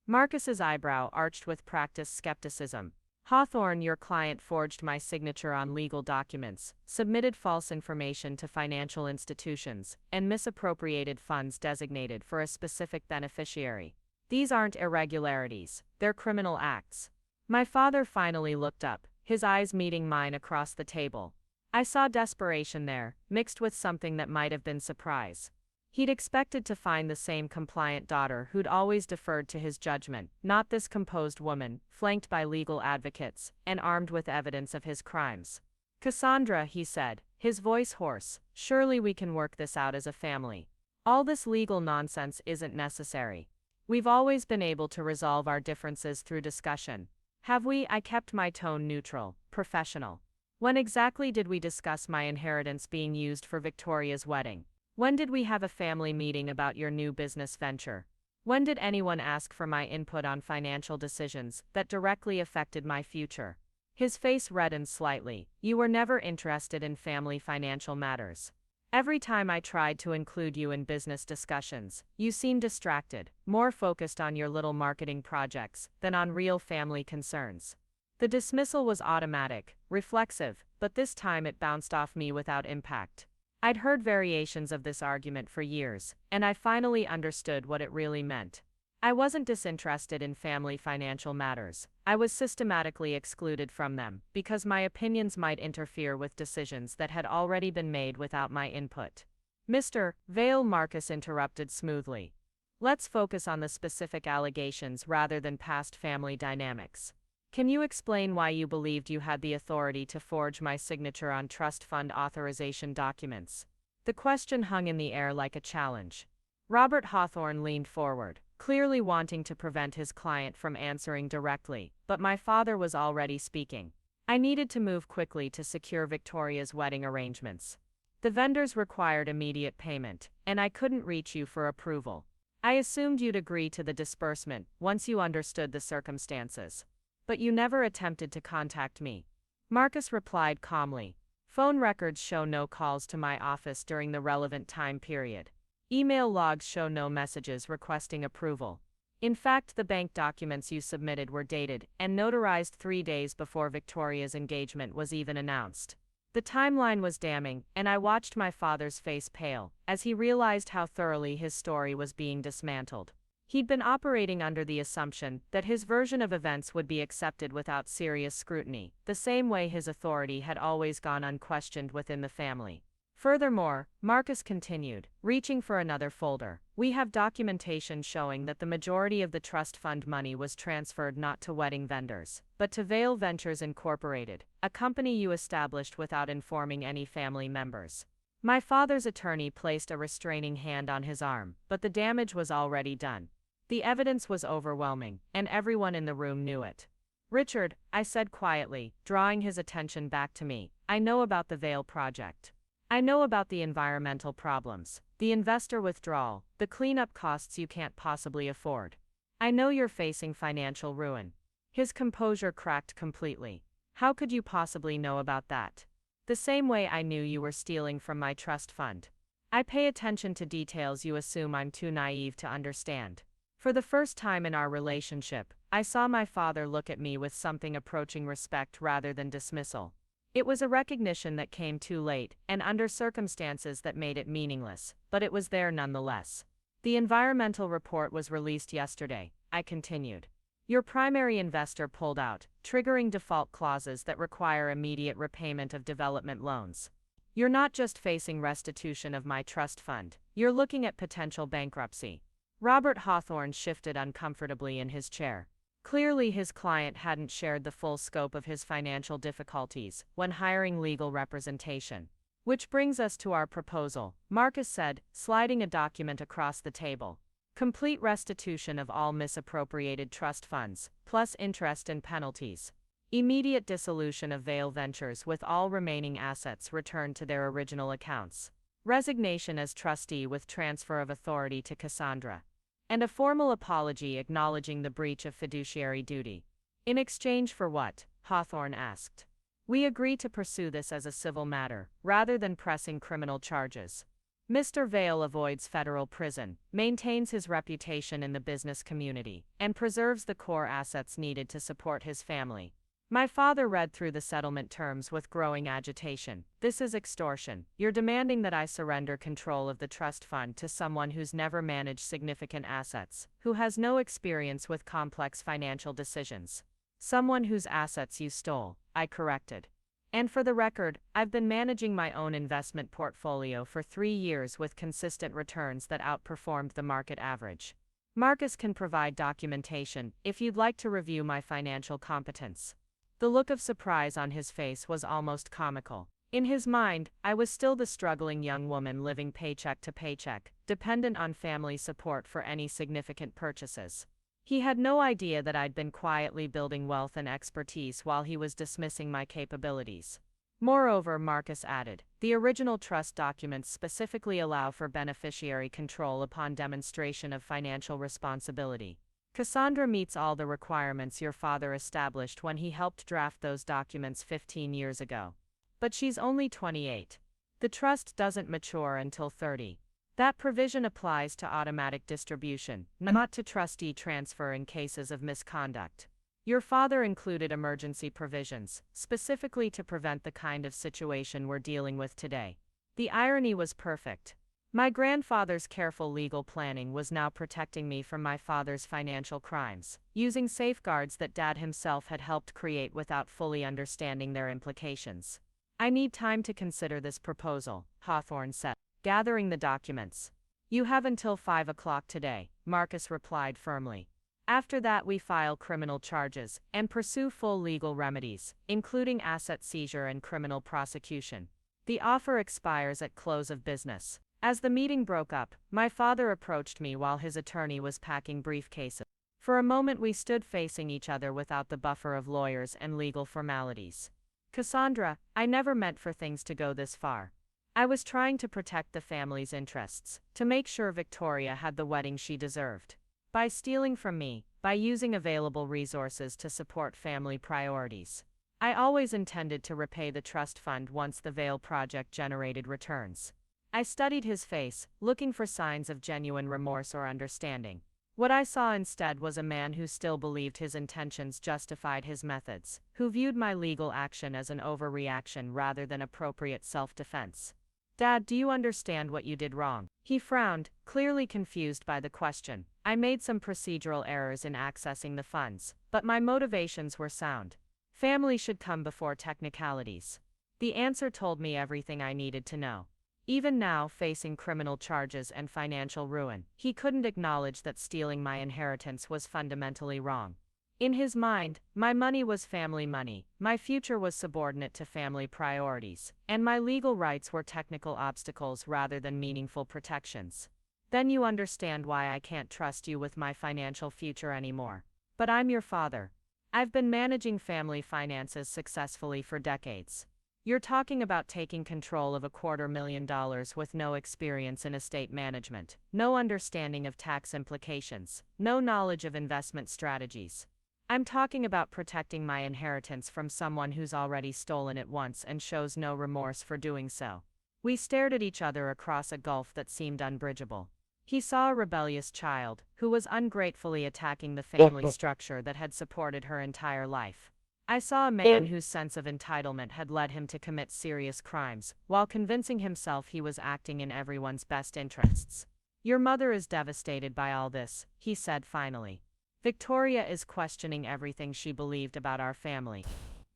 Marcus's eyebrow arched with practiced skepticism. "Hawthorne, your client forged my signature on legal documents, submitted false information to financial institutions, and misappropriated funds designated for a specific beneficiary. These aren't irregularities, they're criminal acts." My father finally looked up, his eyes meeting mine across the table. I saw desperation there, mixed with something that might have been surprise. He'd expected to find the same compliant daughter who'd always deferred to his judgment, not this composed woman, flanked by legal advocates, and armed with evidence of his crimes. "Cassandra," he said, his voice hoarse, "surely we can work this out as a family. All this legal nonsense isn't necessary. We've always been able to resolve our differences through discussion. Have we?" I kept my tone neutral, professional. When exactly did we discuss my inheritance being used for Victoria's wedding? When did we have a family meeting about your new business venture? When did anyone ask for my input on financial decisions that directly affected my future? His face reddened slightly. You were never interested in family financial matters. Every time I tried to include you in business discussions, you seemed distracted, more focused on your little marketing projects than on real family concerns. The dismissal was automatic, reflexive, but this time it bounced off me without impact. I'd heard variations of this argument for years, and I finally understood what it really meant. I wasn't disinterested in family financial matters. I was systematically excluded from them because my opinions might interfere with decisions that had already been made without my input. Mr. Vale, Marcus interrupted smoothly. Let's focus on the specific allegations rather than past family dynamics. Can you explain why you believed you had the authority to forge my signature on trust fund authorization documents? The question hung in the air like a challenge. Robert Hawthorne leaned forward, clearly wanting to prevent his client from answering directly, but my father was already speaking. I needed to move quickly to secure Victoria's wedding arrangements. The vendors required immediate payment, and I couldn't reach you for approval. I assumed you'd agree to the disbursement once you understood the circumstances. But you never attempted to contact me. Marcus replied calmly. Phone records show no calls to my office during the relevant time period. Email logs show no messages requesting approval. In fact, the bank documents you submitted were dated and notarized 3 days before Victoria's engagement was even announced. The timeline was damning, and I watched my father's face pale as he realized how thoroughly his story was being dismantled. He'd been operating under the assumption that his version of events would be accepted without serious scrutiny, the same way his authority had always gone unquestioned within the family. Furthermore, Marcus continued, reaching for another folder, we have documentation showing that the majority of the trust fund money was transferred not to wedding vendors, but to Vale Ventures Incorporated, a company you established without informing any family members. My father's attorney placed a restraining hand on his arm, but the damage was already done. The evidence was overwhelming, and everyone in the room knew it. Richard, I said quietly, drawing his attention back to me, I know about the Vale project. I know about the environmental problems, the investor withdrawal, the cleanup costs you can't possibly afford. I know you're facing financial ruin. His composure cracked completely. How could you possibly know about that? The same way I knew you were stealing from my trust fund. I pay attention to details you assume I'm too naive to understand. For the first time in our relationship, I saw my father look at me with something approaching respect rather than dismissal. It was a recognition that came too late, and under circumstances that made it meaningless, but it was there nonetheless. The environmental report was released yesterday, I continued. Your primary investor pulled out, triggering default clauses that require immediate repayment of development loans. You're not just facing restitution of my trust fund, you're looking at potential bankruptcy. Robert Hawthorne shifted uncomfortably in his chair. Clearly his client hadn't shared the full scope of his financial difficulties when hiring legal representation. Which brings us to our proposal, Marcus said, sliding a document across the table. Complete restitution of all misappropriated trust funds, plus interest and penalties. Immediate dissolution of Vale Ventures with all remaining assets returned to their original accounts. Resignation as trustee with transfer of authority to Cassandra. And a formal apology acknowledging the breach of fiduciary duty. In exchange for what? Hawthorne asked. We agree to pursue this as a civil matter, rather than pressing criminal charges. Mr. Vale avoids federal prison, maintains his reputation in the business community, and preserves the core assets needed to support his family. My father read through the settlement terms with growing agitation. This is extortion. You're demanding that I surrender control of the trust fund to someone who's never managed significant assets, who has no experience with complex financial decisions. Someone whose assets you stole, I corrected. And for the record, I've been managing my own investment portfolio for 3 years with consistent returns that outperformed the market average. Marcus can provide documentation if you'd like to review my financial competence. The look of surprise on his face was almost comical. In his mind, I was still the struggling young woman living paycheck to paycheck, dependent on family support for any significant purchases. He had no idea that I'd been quietly building wealth and expertise while he was dismissing my capabilities. Moreover, Marcus added, the original trust documents specifically allow for beneficiary control upon demonstration of financial responsibility. Cassandra meets all the requirements your father established when he helped draft those documents 15 years ago. But she's only 28. The trust doesn't mature until 30. That provision applies to automatic distribution, not to trustee transfer in cases of misconduct. Your father included emergency provisions, specifically to prevent the kind of situation we're dealing with today. The irony was perfect. My grandfather's careful legal planning was now protecting me from my father's financial crimes, using safeguards that Dad himself had helped create without fully understanding their implications. I need time to consider this proposal, Hawthorne said, gathering the documents. You have until 5 o'clock today, Marcus replied firmly. After that we file criminal charges and pursue full legal remedies, including asset seizure and criminal prosecution. The offer expires at close of business. As the meeting broke up, my father approached me while his attorney was packing briefcases. For a moment we stood facing each other without the buffer of lawyers and legal formalities. Cassandra, I never meant for things to go this far. I was trying to protect the family's interests, to make sure Victoria had the wedding she deserved. By stealing from me, by using available resources to support family priorities. I always intended to repay the trust fund once the Vale project generated returns. I studied his face, looking for signs of genuine remorse or understanding. What I saw instead was a man who still believed his intentions justified his methods, who viewed my legal action as an overreaction rather than appropriate self-defense. Dad, do you understand what you did wrong? He frowned, clearly confused by the question. I made some procedural errors in accessing the funds, but my motivations were sound. Family should come before technicalities. The answer told me everything I needed to know. Even now, facing criminal charges and financial ruin, he couldn't acknowledge that stealing my inheritance was fundamentally wrong. In his mind, my money was family money, my future was subordinate to family priorities, and my legal rights were technical obstacles rather than meaningful protections. Then you understand why I can't trust you with my financial future anymore. But I'm your father. I've been managing family finances successfully for decades. You're talking about taking control of $250,000 with no experience in estate management, no understanding of tax implications, no knowledge of investment strategies. I'm talking about protecting my inheritance from someone who's already stolen it once and shows no remorse for doing so. We stared at each other across a gulf that seemed unbridgeable. He saw a rebellious child, who was ungratefully attacking the family structure that had supported her entire life. I saw a man whose sense of entitlement had led him to commit serious crimes, while convincing himself he was acting in everyone's best interests. Your mother is devastated by all this, he said finally. Victoria is questioning everything she believed about our family.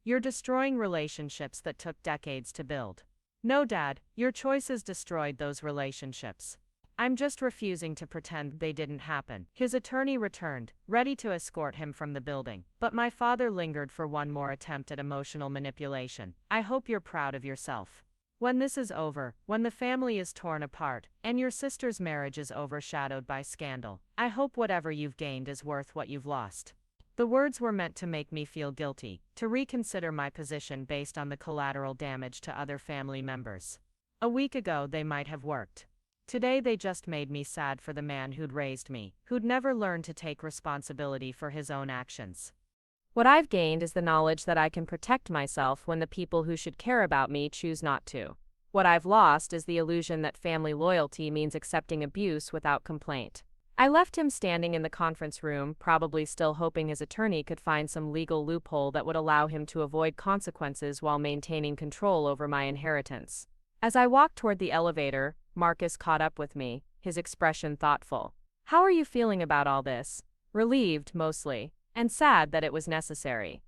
You're destroying relationships that took decades to build. No, Dad, your choices destroyed those relationships. I'm just refusing to pretend they didn't happen. His attorney returned, ready to escort him from the building, but my father lingered for one more attempt at emotional manipulation. I hope you're proud of yourself. When this is over, when the family is torn apart, and your sister's marriage is overshadowed by scandal, I hope whatever you've gained is worth what you've lost. The words were meant to make me feel guilty, to reconsider my position based on the collateral damage to other family members. A week ago they might have worked. Today they just made me sad for the man who'd raised me, who'd never learned to take responsibility for his own actions. What I've gained is the knowledge that I can protect myself when the people who should care about me choose not to. What I've lost is the illusion that family loyalty means accepting abuse without complaint. I left him standing in the conference room, probably still hoping his attorney could find some legal loophole that would allow him to avoid consequences while maintaining control over my inheritance. As I walked toward the elevator, Marcus caught up with me, his expression thoughtful. How are you feeling about all this? Relieved, mostly, and sad that it was necessary.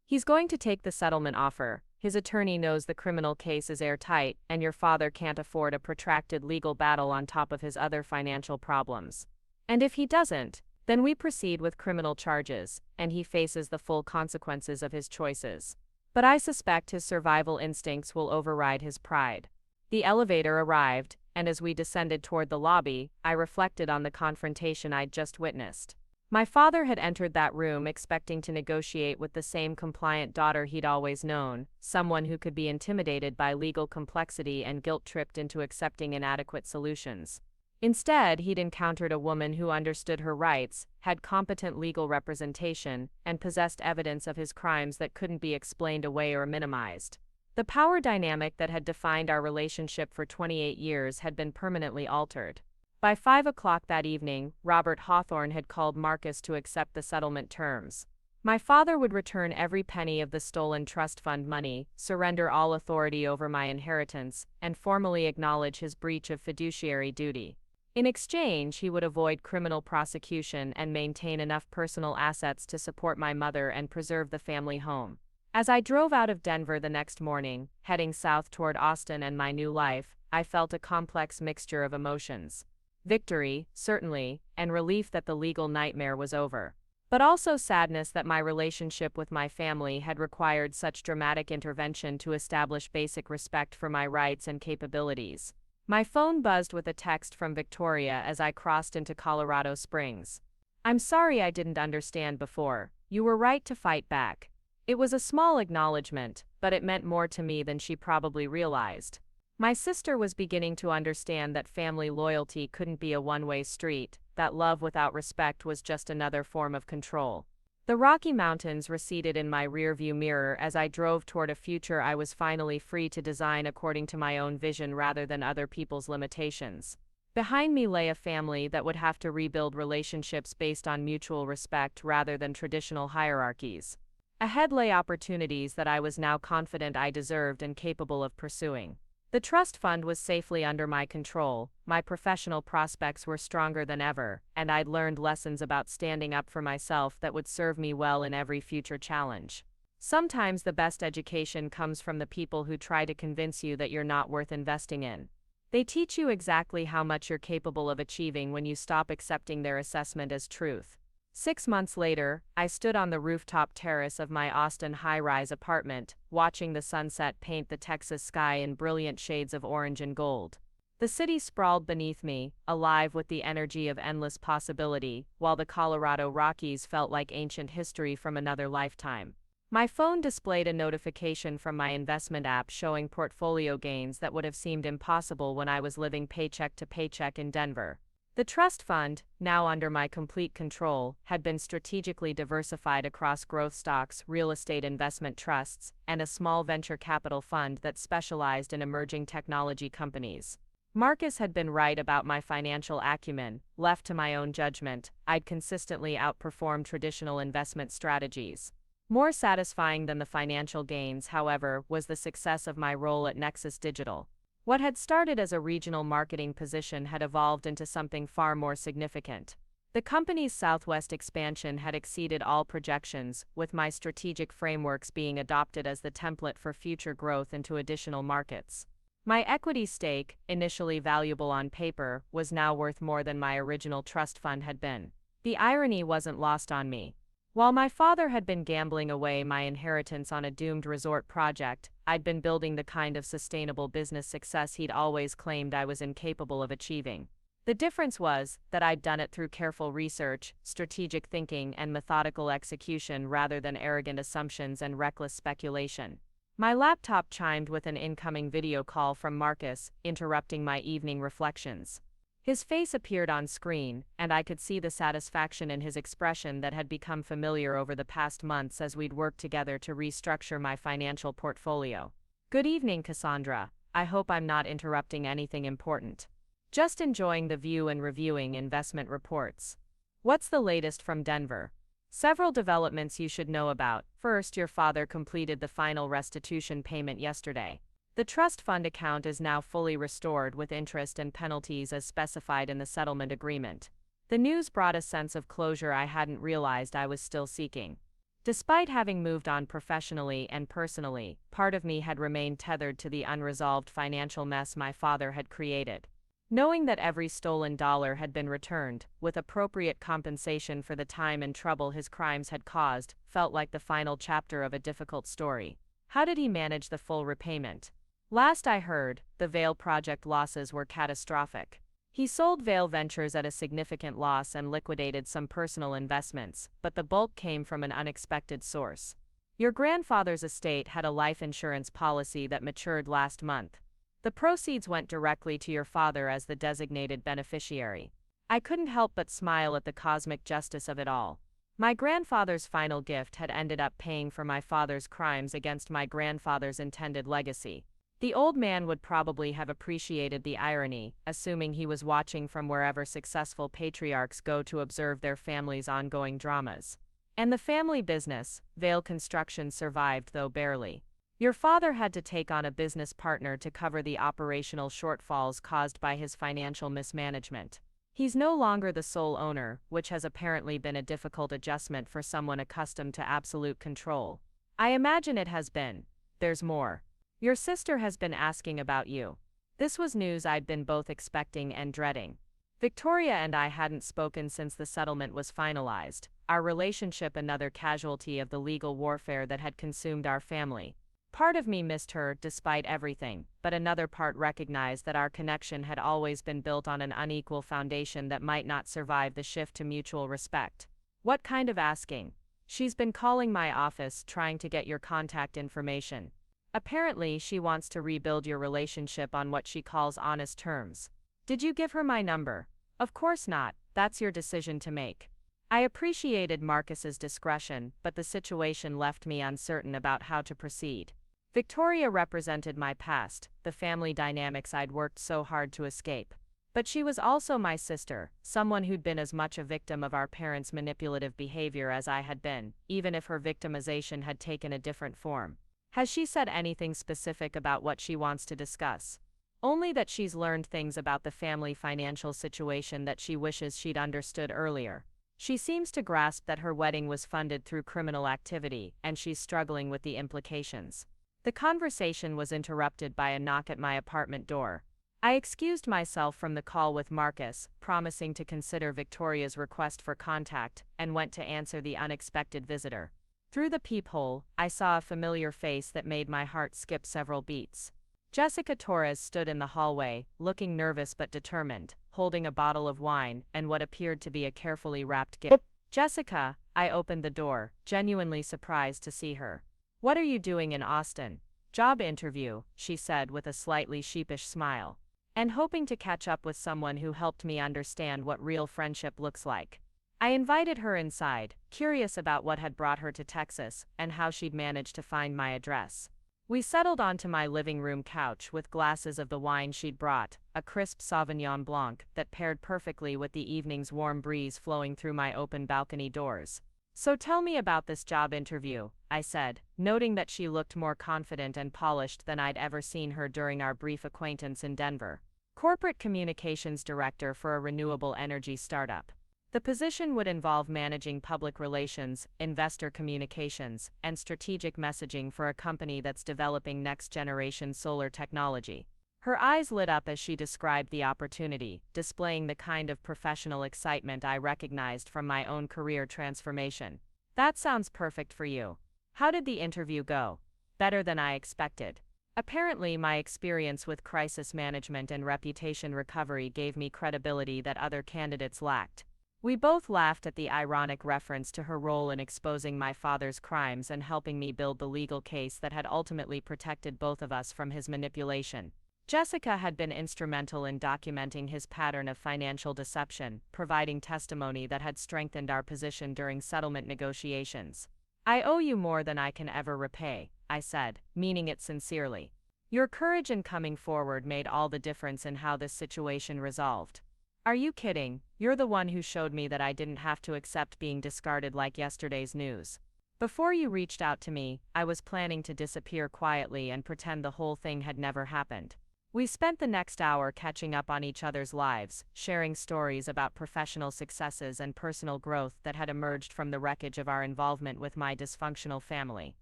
He's going to take the settlement offer. His attorney knows the criminal case is airtight, and your father can't afford a protracted legal battle on top of his other financial problems. And if he doesn't, then we proceed with criminal charges, and he faces the full consequences of his choices. But I suspect his survival instincts will override his pride. The elevator arrived, and as we descended toward the lobby, I reflected on the confrontation I'd just witnessed. My father had entered that room expecting to negotiate with the same compliant daughter he'd always known, someone who could be intimidated by legal complexity and guilt-tripped into accepting inadequate solutions. Instead, he'd encountered a woman who understood her rights, had competent legal representation, and possessed evidence of his crimes that couldn't be explained away or minimized. The power dynamic that had defined our relationship for 28 years had been permanently altered. By 5 o'clock that evening, Robert Hawthorne had called Marcus to accept the settlement terms. My father would return every penny of the stolen trust fund money, surrender all authority over my inheritance, and formally acknowledge his breach of fiduciary duty. In exchange, he would avoid criminal prosecution and maintain enough personal assets to support my mother and preserve the family home. As I drove out of Denver the next morning, heading south toward Austin and my new life, I felt a complex mixture of emotions. Victory, certainly, and relief that the legal nightmare was over. But also sadness that my relationship with my family had required such dramatic intervention to establish basic respect for my rights and capabilities. My phone buzzed with a text from Victoria as I crossed into Colorado Springs. "I'm sorry I didn't understand before. You were right to fight back." It was a small acknowledgement, but it meant more to me than she probably realized. My sister was beginning to understand that family loyalty couldn't be a one-way street, that love without respect was just another form of control. The Rocky Mountains receded in my rearview mirror as I drove toward a future I was finally free to design according to my own vision rather than other people's limitations. Behind me lay a family that would have to rebuild relationships based on mutual respect rather than traditional hierarchies. Ahead lay opportunities that I was now confident I deserved and capable of pursuing. The trust fund was safely under my control, my professional prospects were stronger than ever, and I'd learned lessons about standing up for myself that would serve me well in every future challenge. Sometimes the best education comes from the people who try to convince you that you're not worth investing in. They teach you exactly how much you're capable of achieving when you stop accepting their assessment as truth. 6 months later, I stood on the rooftop terrace of my Austin high-rise apartment, watching the sunset paint the Texas sky in brilliant shades of orange and gold. The city sprawled beneath me, alive with the energy of endless possibility, while the Colorado Rockies felt like ancient history from another lifetime. My phone displayed a notification from my investment app showing portfolio gains that would have seemed impossible when I was living paycheck to paycheck in Denver. The trust fund, now under my complete control, had been strategically diversified across growth stocks, real estate investment trusts, and a small venture capital fund that specialized in emerging technology companies. Marcus had been right about my financial acumen. Left to my own judgment, I'd consistently outperformed traditional investment strategies. More satisfying than the financial gains, however, was the success of my role at Nexus Digital. What had started as a regional marketing position had evolved into something far more significant. The company's Southwest expansion had exceeded all projections, with my strategic frameworks being adopted as the template for future growth into additional markets. My equity stake, initially valuable on paper, was now worth more than my original trust fund had been. The irony wasn't lost on me. While my father had been gambling away my inheritance on a doomed resort project, I'd been building the kind of sustainable business success he'd always claimed I was incapable of achieving. The difference was that I'd done it through careful research, strategic thinking, and methodical execution rather than arrogant assumptions and reckless speculation. My laptop chimed with an incoming video call from Marcus, interrupting my evening reflections. His face appeared on screen, and I could see the satisfaction in his expression that had become familiar over the past months as we'd worked together to restructure my financial portfolio. "Good evening, Cassandra. I hope I'm not interrupting anything important. Just enjoying the view and reviewing investment reports. What's the latest from Denver?" "Several developments you should know about. First, your father completed the final restitution payment yesterday. The trust fund account is now fully restored with interest and penalties as specified in the settlement agreement. The news brought a sense of closure I hadn't realized I was still seeking. Despite having moved on professionally and personally, part of me had remained tethered to the unresolved financial mess my father had created. Knowing that every stolen dollar had been returned, with appropriate compensation for the time and trouble his crimes had caused, felt like the final chapter of a difficult story. How did he manage the full repayment? Last I heard, the Vale project losses were catastrophic. He sold Vale Ventures at a significant loss and liquidated some personal investments, but the bulk came from an unexpected source. Your grandfather's estate had a life insurance policy that matured last month. The proceeds went directly to your father as the designated beneficiary. I couldn't help but smile at the cosmic justice of it all. My grandfather's final gift had ended up paying for my father's crimes against my grandfather's intended legacy. The old man would probably have appreciated the irony, assuming he was watching from wherever successful patriarchs go to observe their family's ongoing dramas. And the family business, Vale Construction, survived, though barely. Your father had to take on a business partner to cover the operational shortfalls caused by his financial mismanagement. He's no longer the sole owner, which has apparently been a difficult adjustment for someone accustomed to absolute control. I imagine it has been. There's more. Your sister has been asking about you. This was news I'd been both expecting and dreading. Victoria and I hadn't spoken since the settlement was finalized, our relationship another casualty of the legal warfare that had consumed our family. Part of me missed her despite everything, but another part recognized that our connection had always been built on an unequal foundation that might not survive the shift to mutual respect. What kind of asking? She's been calling my office trying to get your contact information. Apparently, she wants to rebuild your relationship on what she calls honest terms. Did you give her my number? Of course not, that's your decision to make. I appreciated Marcus's discretion, but the situation left me uncertain about how to proceed. Victoria represented my past, the family dynamics I'd worked so hard to escape. But she was also my sister, someone who'd been as much a victim of our parents' manipulative behavior as I had been, even if her victimization had taken a different form. Has she said anything specific about what she wants to discuss? Only that she's learned things about the family financial situation that she wishes she'd understood earlier. She seems to grasp that her wedding was funded through criminal activity, and she's struggling with the implications. The conversation was interrupted by a knock at my apartment door. I excused myself from the call with Marcus, promising to consider Victoria's request for contact, and went to answer the unexpected visitor. Through the peephole, I saw a familiar face that made my heart skip several beats. Jessica Torres stood in the hallway, looking nervous but determined, holding a bottle of wine and what appeared to be a carefully wrapped gift. Jessica, I opened the door, genuinely surprised to see her. What are you doing in Austin? Job interview, she said with a slightly sheepish smile. And hoping to catch up with someone who helped me understand what real friendship looks like. I invited her inside, curious about what had brought her to Texas and how she'd managed to find my address. We settled onto my living room couch with glasses of the wine she'd brought, a crisp Sauvignon Blanc that paired perfectly with the evening's warm breeze flowing through my open balcony doors. So tell me about this job interview, I said, noting that she looked more confident and polished than I'd ever seen her during our brief acquaintance in Denver. Corporate Communications Director for a renewable energy startup. The position would involve managing public relations, investor communications, and strategic messaging for a company that's developing next-generation solar technology. Her eyes lit up as she described the opportunity, displaying the kind of professional excitement I recognized from my own career transformation. That sounds perfect for you. How did the interview go? Better than I expected. Apparently, my experience with crisis management and reputation recovery gave me credibility that other candidates lacked. We both laughed at the ironic reference to her role in exposing my father's crimes and helping me build the legal case that had ultimately protected both of us from his manipulation. Jessica had been instrumental in documenting his pattern of financial deception, providing testimony that had strengthened our position during settlement negotiations. I owe you more than I can ever repay, I said, meaning it sincerely. Your courage in coming forward made all the difference in how this situation resolved. Are you kidding? You're the one who showed me that I didn't have to accept being discarded like yesterday's news. Before you reached out to me, I was planning to disappear quietly and pretend the whole thing had never happened. We spent the next hour catching up on each other's lives, sharing stories about professional successes and personal growth that had emerged from the wreckage of our involvement with my dysfunctional family.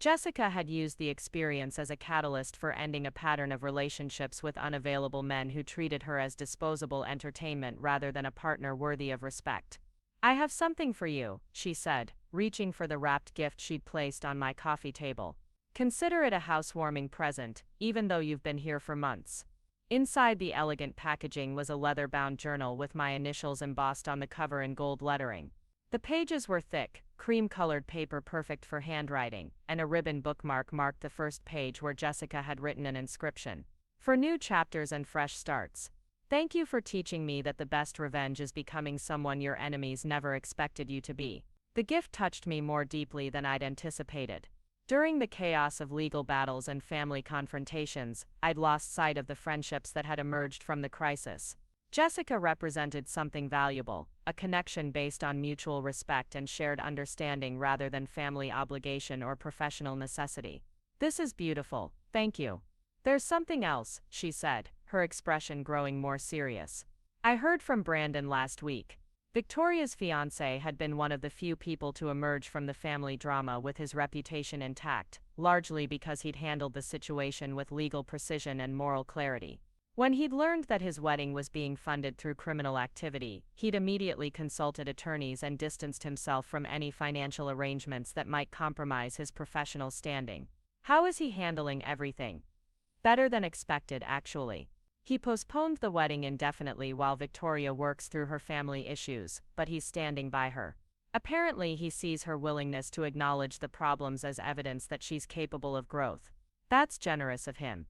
Jessica had used the experience as a catalyst for ending a pattern of relationships with unavailable men who treated her as disposable entertainment rather than a partner worthy of respect. I have something for you, she said, reaching for the wrapped gift she'd placed on my coffee table. Consider it a housewarming present, even though you've been here for months. Inside the elegant packaging was a leather-bound journal with my initials embossed on the cover in gold lettering. The pages were thick, cream-colored paper perfect for handwriting, and a ribbon bookmark marked the first page where Jessica had written an inscription. For new chapters and fresh starts. Thank you for teaching me that the best revenge is becoming someone your enemies never expected you to be. The gift touched me more deeply than I'd anticipated. During the chaos of legal battles and family confrontations, I'd lost sight of the friendships that had emerged from the crisis. Jessica represented something valuable, a connection based on mutual respect and shared understanding rather than family obligation or professional necessity. This is beautiful, thank you. There's something else, she said, her expression growing more serious. I heard from Brandon last week. Victoria's fiancé had been one of the few people to emerge from the family drama with his reputation intact, largely because he'd handled the situation with legal precision and moral clarity. When he'd learned that his wedding was being funded through criminal activity, he'd immediately consulted attorneys and distanced himself from any financial arrangements that might compromise his professional standing. How is he handling everything? Better than expected, actually. He postponed the wedding indefinitely while Victoria works through her family issues, but he's standing by her. Apparently, he sees her willingness to acknowledge the problems as evidence that she's capable of growth. That's generous of him.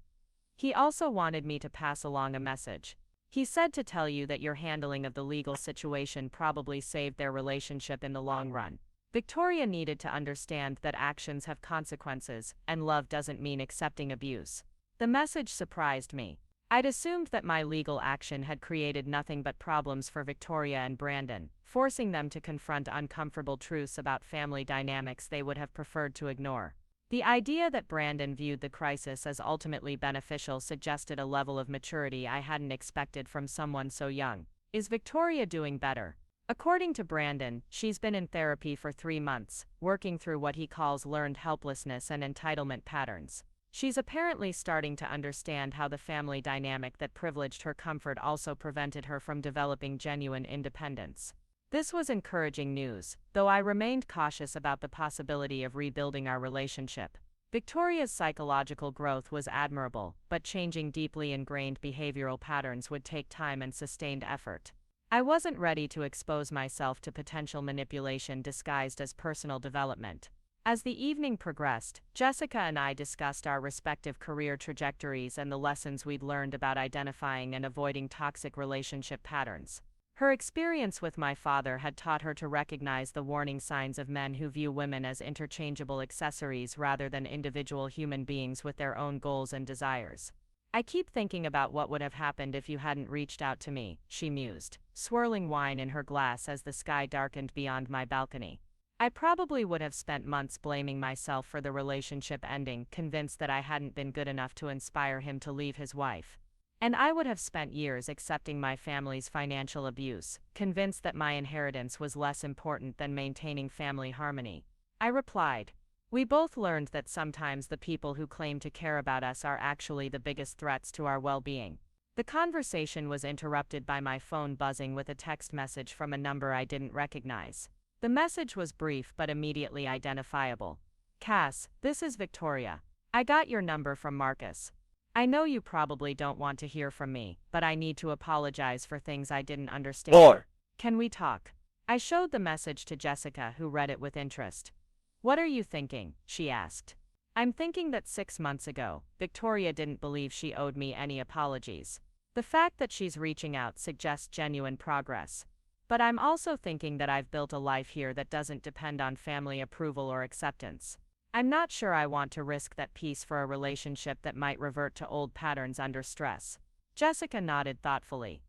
He also wanted me to pass along a message. He said to tell you that your handling of the legal situation probably saved their relationship in the long run. Victoria needed to understand that actions have consequences, and love doesn't mean accepting abuse. The message surprised me. I'd assumed that my legal action had created nothing but problems for Victoria and Brandon, forcing them to confront uncomfortable truths about family dynamics they would have preferred to ignore. The idea that Brandon viewed the crisis as ultimately beneficial suggested a level of maturity I hadn't expected from someone so young. Is Victoria doing better? According to Brandon, she's been in therapy for 3 months, working through what he calls learned helplessness and entitlement patterns. She's apparently starting to understand how the family dynamic that privileged her comfort also prevented her from developing genuine independence. This was encouraging news, though I remained cautious about the possibility of rebuilding our relationship. Victoria's psychological growth was admirable, but changing deeply ingrained behavioral patterns would take time and sustained effort. I wasn't ready to expose myself to potential manipulation disguised as personal development. As the evening progressed, Jessica and I discussed our respective career trajectories and the lessons we'd learned about identifying and avoiding toxic relationship patterns. Her experience with my father had taught her to recognize the warning signs of men who view women as interchangeable accessories rather than individual human beings with their own goals and desires. I keep thinking about what would have happened if you hadn't reached out to me, she mused, swirling wine in her glass as the sky darkened beyond my balcony. I probably would have spent months blaming myself for the relationship ending, convinced that I hadn't been good enough to inspire him to leave his wife. And I would have spent years accepting my family's financial abuse, convinced that my inheritance was less important than maintaining family harmony. I replied, "We both learned that sometimes the people who claim to care about us are actually the biggest threats to our well-being." The conversation was interrupted by my phone buzzing with a text message from a number I didn't recognize. The message was brief but immediately identifiable. "Cass, this is Victoria. I got your number from Marcus. I know you probably don't want to hear from me, but I need to apologize for things I didn't understand. Lord. Can we talk?" I showed the message to Jessica, who read it with interest. "What are you thinking?" she asked. "I'm thinking that 6 months ago, Victoria didn't believe she owed me any apologies. The fact that she's reaching out suggests genuine progress. But I'm also thinking that I've built a life here that doesn't depend on family approval or acceptance. I'm not sure I want to risk that peace for a relationship that might revert to old patterns under stress." Jessica nodded thoughtfully.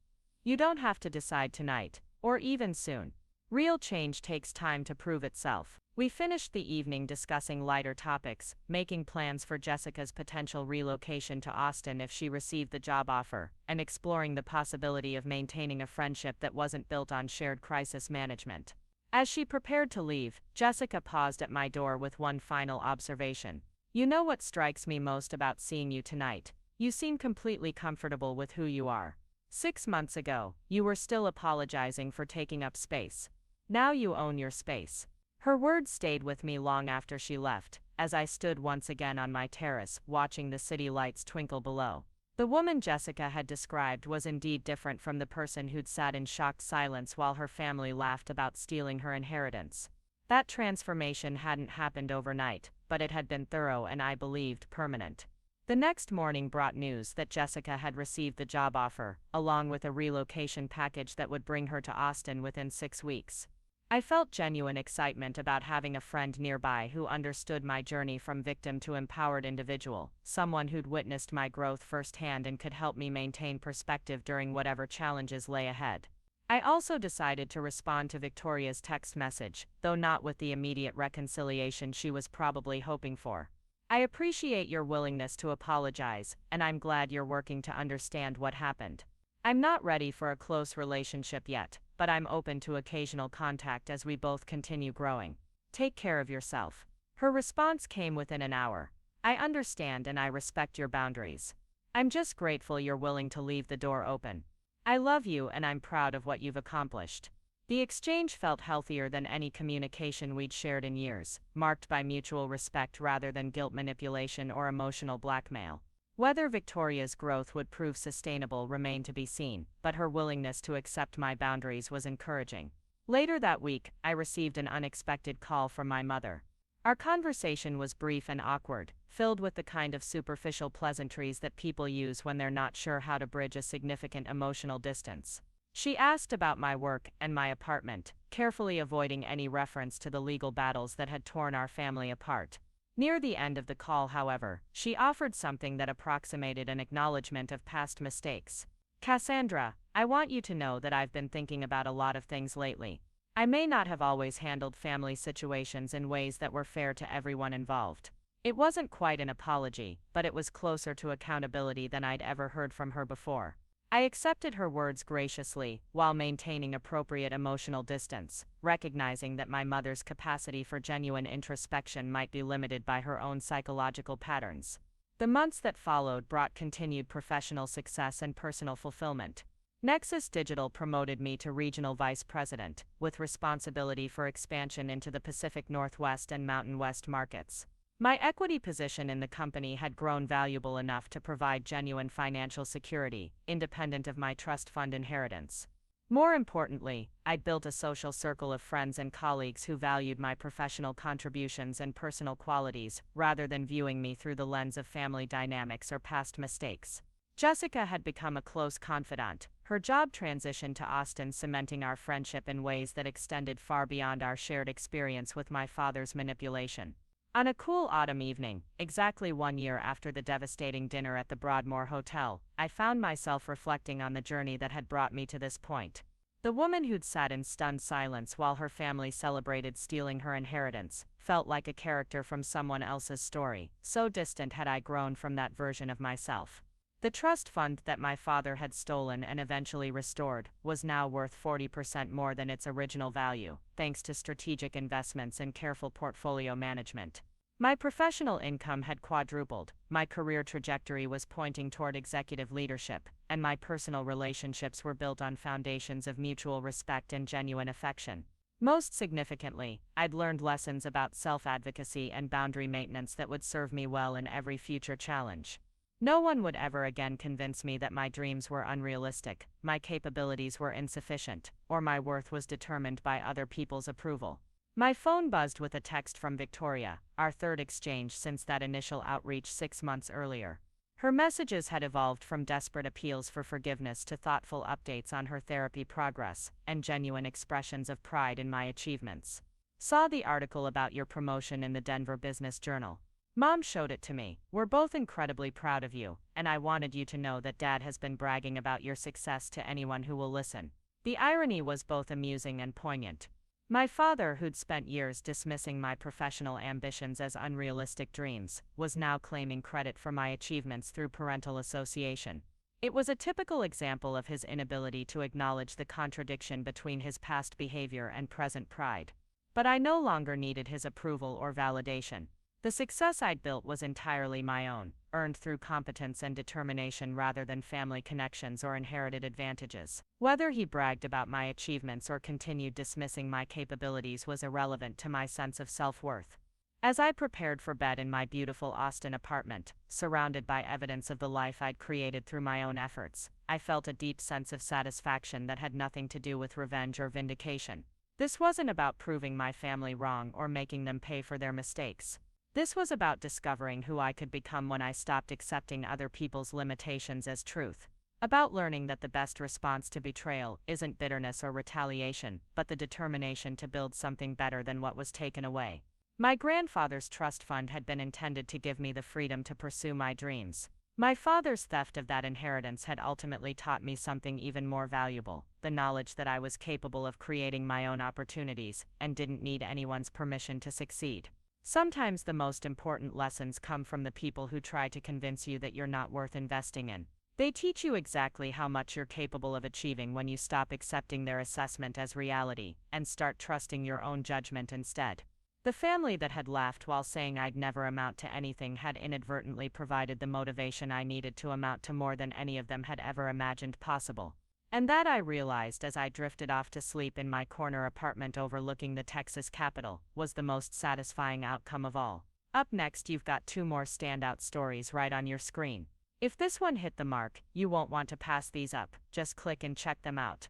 "You don't have to decide tonight, or even soon. Real change takes time to prove itself." We finished the evening discussing lighter topics, making plans for Jessica's potential relocation to Austin if she received the job offer, and exploring the possibility of maintaining a friendship that wasn't built on shared crisis management. As she prepared to leave, Jessica paused at my door with one final observation. "You know what strikes me most about seeing you tonight? You seem completely comfortable with who you are. 6 months ago, you were still apologizing for taking up space. Now you own your space." Her words stayed with me long after she left, as I stood once again on my terrace, watching the city lights twinkle below. The woman Jessica had described was indeed different from the person who'd sat in shocked silence while her family laughed about stealing her inheritance. That transformation hadn't happened overnight, but it had been thorough and, I believed, permanent. The next morning brought news that Jessica had received the job offer, along with a relocation package that would bring her to Austin within 6 weeks. I felt genuine excitement about having a friend nearby who understood my journey from victim to empowered individual, someone who'd witnessed my growth firsthand and could help me maintain perspective during whatever challenges lay ahead. I also decided to respond to Victoria's text message, though not with the immediate reconciliation she was probably hoping for. I appreciate your willingness to apologize, and I'm glad you're working to understand what happened. I'm not ready for a close relationship yet, but I'm open to occasional contact as we both continue growing. Take care of yourself. Her response came within an hour. I understand and I respect your boundaries. I'm just grateful you're willing to leave the door open. I love you and I'm proud of what you've accomplished. The exchange felt healthier than any communication we'd shared in years, marked by mutual respect rather than guilt manipulation or emotional blackmail. Whether Victoria's growth would prove sustainable remained to be seen, but her willingness to accept my boundaries was encouraging. Later that week, I received an unexpected call from my mother. Our conversation was brief and awkward, filled with the kind of superficial pleasantries that people use when they're not sure how to bridge a significant emotional distance. She asked about my work and my apartment, carefully avoiding any reference to the legal battles that had torn our family apart. Near the end of the call, however, she offered something that approximated an acknowledgement of past mistakes. Cassandra, I want you to know that I've been thinking about a lot of things lately. I may not have always handled family situations in ways that were fair to everyone involved. It wasn't quite an apology, but it was closer to accountability than I'd ever heard from her before. I accepted her words graciously, while maintaining appropriate emotional distance, recognizing that my mother's capacity for genuine introspection might be limited by her own psychological patterns. The months that followed brought continued professional success and personal fulfillment. Nexus Digital promoted me to Regional Vice President, with responsibility for expansion into the Pacific Northwest and Mountain West markets. My equity position in the company had grown valuable enough to provide genuine financial security, independent of my trust fund inheritance. More importantly, I'd built a social circle of friends and colleagues who valued my professional contributions and personal qualities, rather than viewing me through the lens of family dynamics or past mistakes. Jessica had become a close confidant, her job transition to Austin cementing our friendship in ways that extended far beyond our shared experience with my father's manipulation. On a cool autumn evening, exactly 1 year after the devastating dinner at the Broadmoor Hotel, I found myself reflecting on the journey that had brought me to this point. The woman who'd sat in stunned silence while her family celebrated stealing her inheritance felt like a character from someone else's story, so distant had I grown from that version of myself. The trust fund that my father had stolen and eventually restored was now worth 40% more than its original value, thanks to strategic investments and careful portfolio management. My professional income had quadrupled, my career trajectory was pointing toward executive leadership, and my personal relationships were built on foundations of mutual respect and genuine affection. Most significantly, I'd learned lessons about self-advocacy and boundary maintenance that would serve me well in every future challenge. No one would ever again convince me that my dreams were unrealistic, my capabilities were insufficient, or my worth was determined by other people's approval. My phone buzzed with a text from Victoria, our third exchange since that initial outreach 6 months earlier. Her messages had evolved from desperate appeals for forgiveness to thoughtful updates on her therapy progress, and genuine expressions of pride in my achievements. Saw the article about your promotion in the Denver Business Journal. Mom showed it to me. We're both incredibly proud of you, and I wanted you to know that Dad has been bragging about your success to anyone who will listen. The irony was both amusing and poignant. My father, who'd spent years dismissing my professional ambitions as unrealistic dreams, was now claiming credit for my achievements through parental association. It was a typical example of his inability to acknowledge the contradiction between his past behavior and present pride. But I no longer needed his approval or validation. The success I'd built was entirely my own, earned through competence and determination rather than family connections or inherited advantages. Whether he bragged about my achievements or continued dismissing my capabilities was irrelevant to my sense of self-worth. As I prepared for bed in my beautiful Austin apartment, surrounded by evidence of the life I'd created through my own efforts, I felt a deep sense of satisfaction that had nothing to do with revenge or vindication. This wasn't about proving my family wrong or making them pay for their mistakes. This was about discovering who I could become when I stopped accepting other people's limitations as truth. About learning that the best response to betrayal isn't bitterness or retaliation, but the determination to build something better than what was taken away. My grandfather's trust fund had been intended to give me the freedom to pursue my dreams. My father's theft of that inheritance had ultimately taught me something even more valuable, the knowledge that I was capable of creating my own opportunities and didn't need anyone's permission to succeed. Sometimes the most important lessons come from the people who try to convince you that you're not worth investing in. They teach you exactly how much you're capable of achieving when you stop accepting their assessment as reality and start trusting your own judgment instead. The family that had laughed while saying I'd never amount to anything had inadvertently provided the motivation I needed to amount to more than any of them had ever imagined possible. And that I realized as I drifted off to sleep in my corner apartment overlooking the Texas Capitol was the most satisfying outcome of all. Up next, you've got 2 more standout stories right on your screen. If this one hit the mark, you won't want to pass these up, just click and check them out.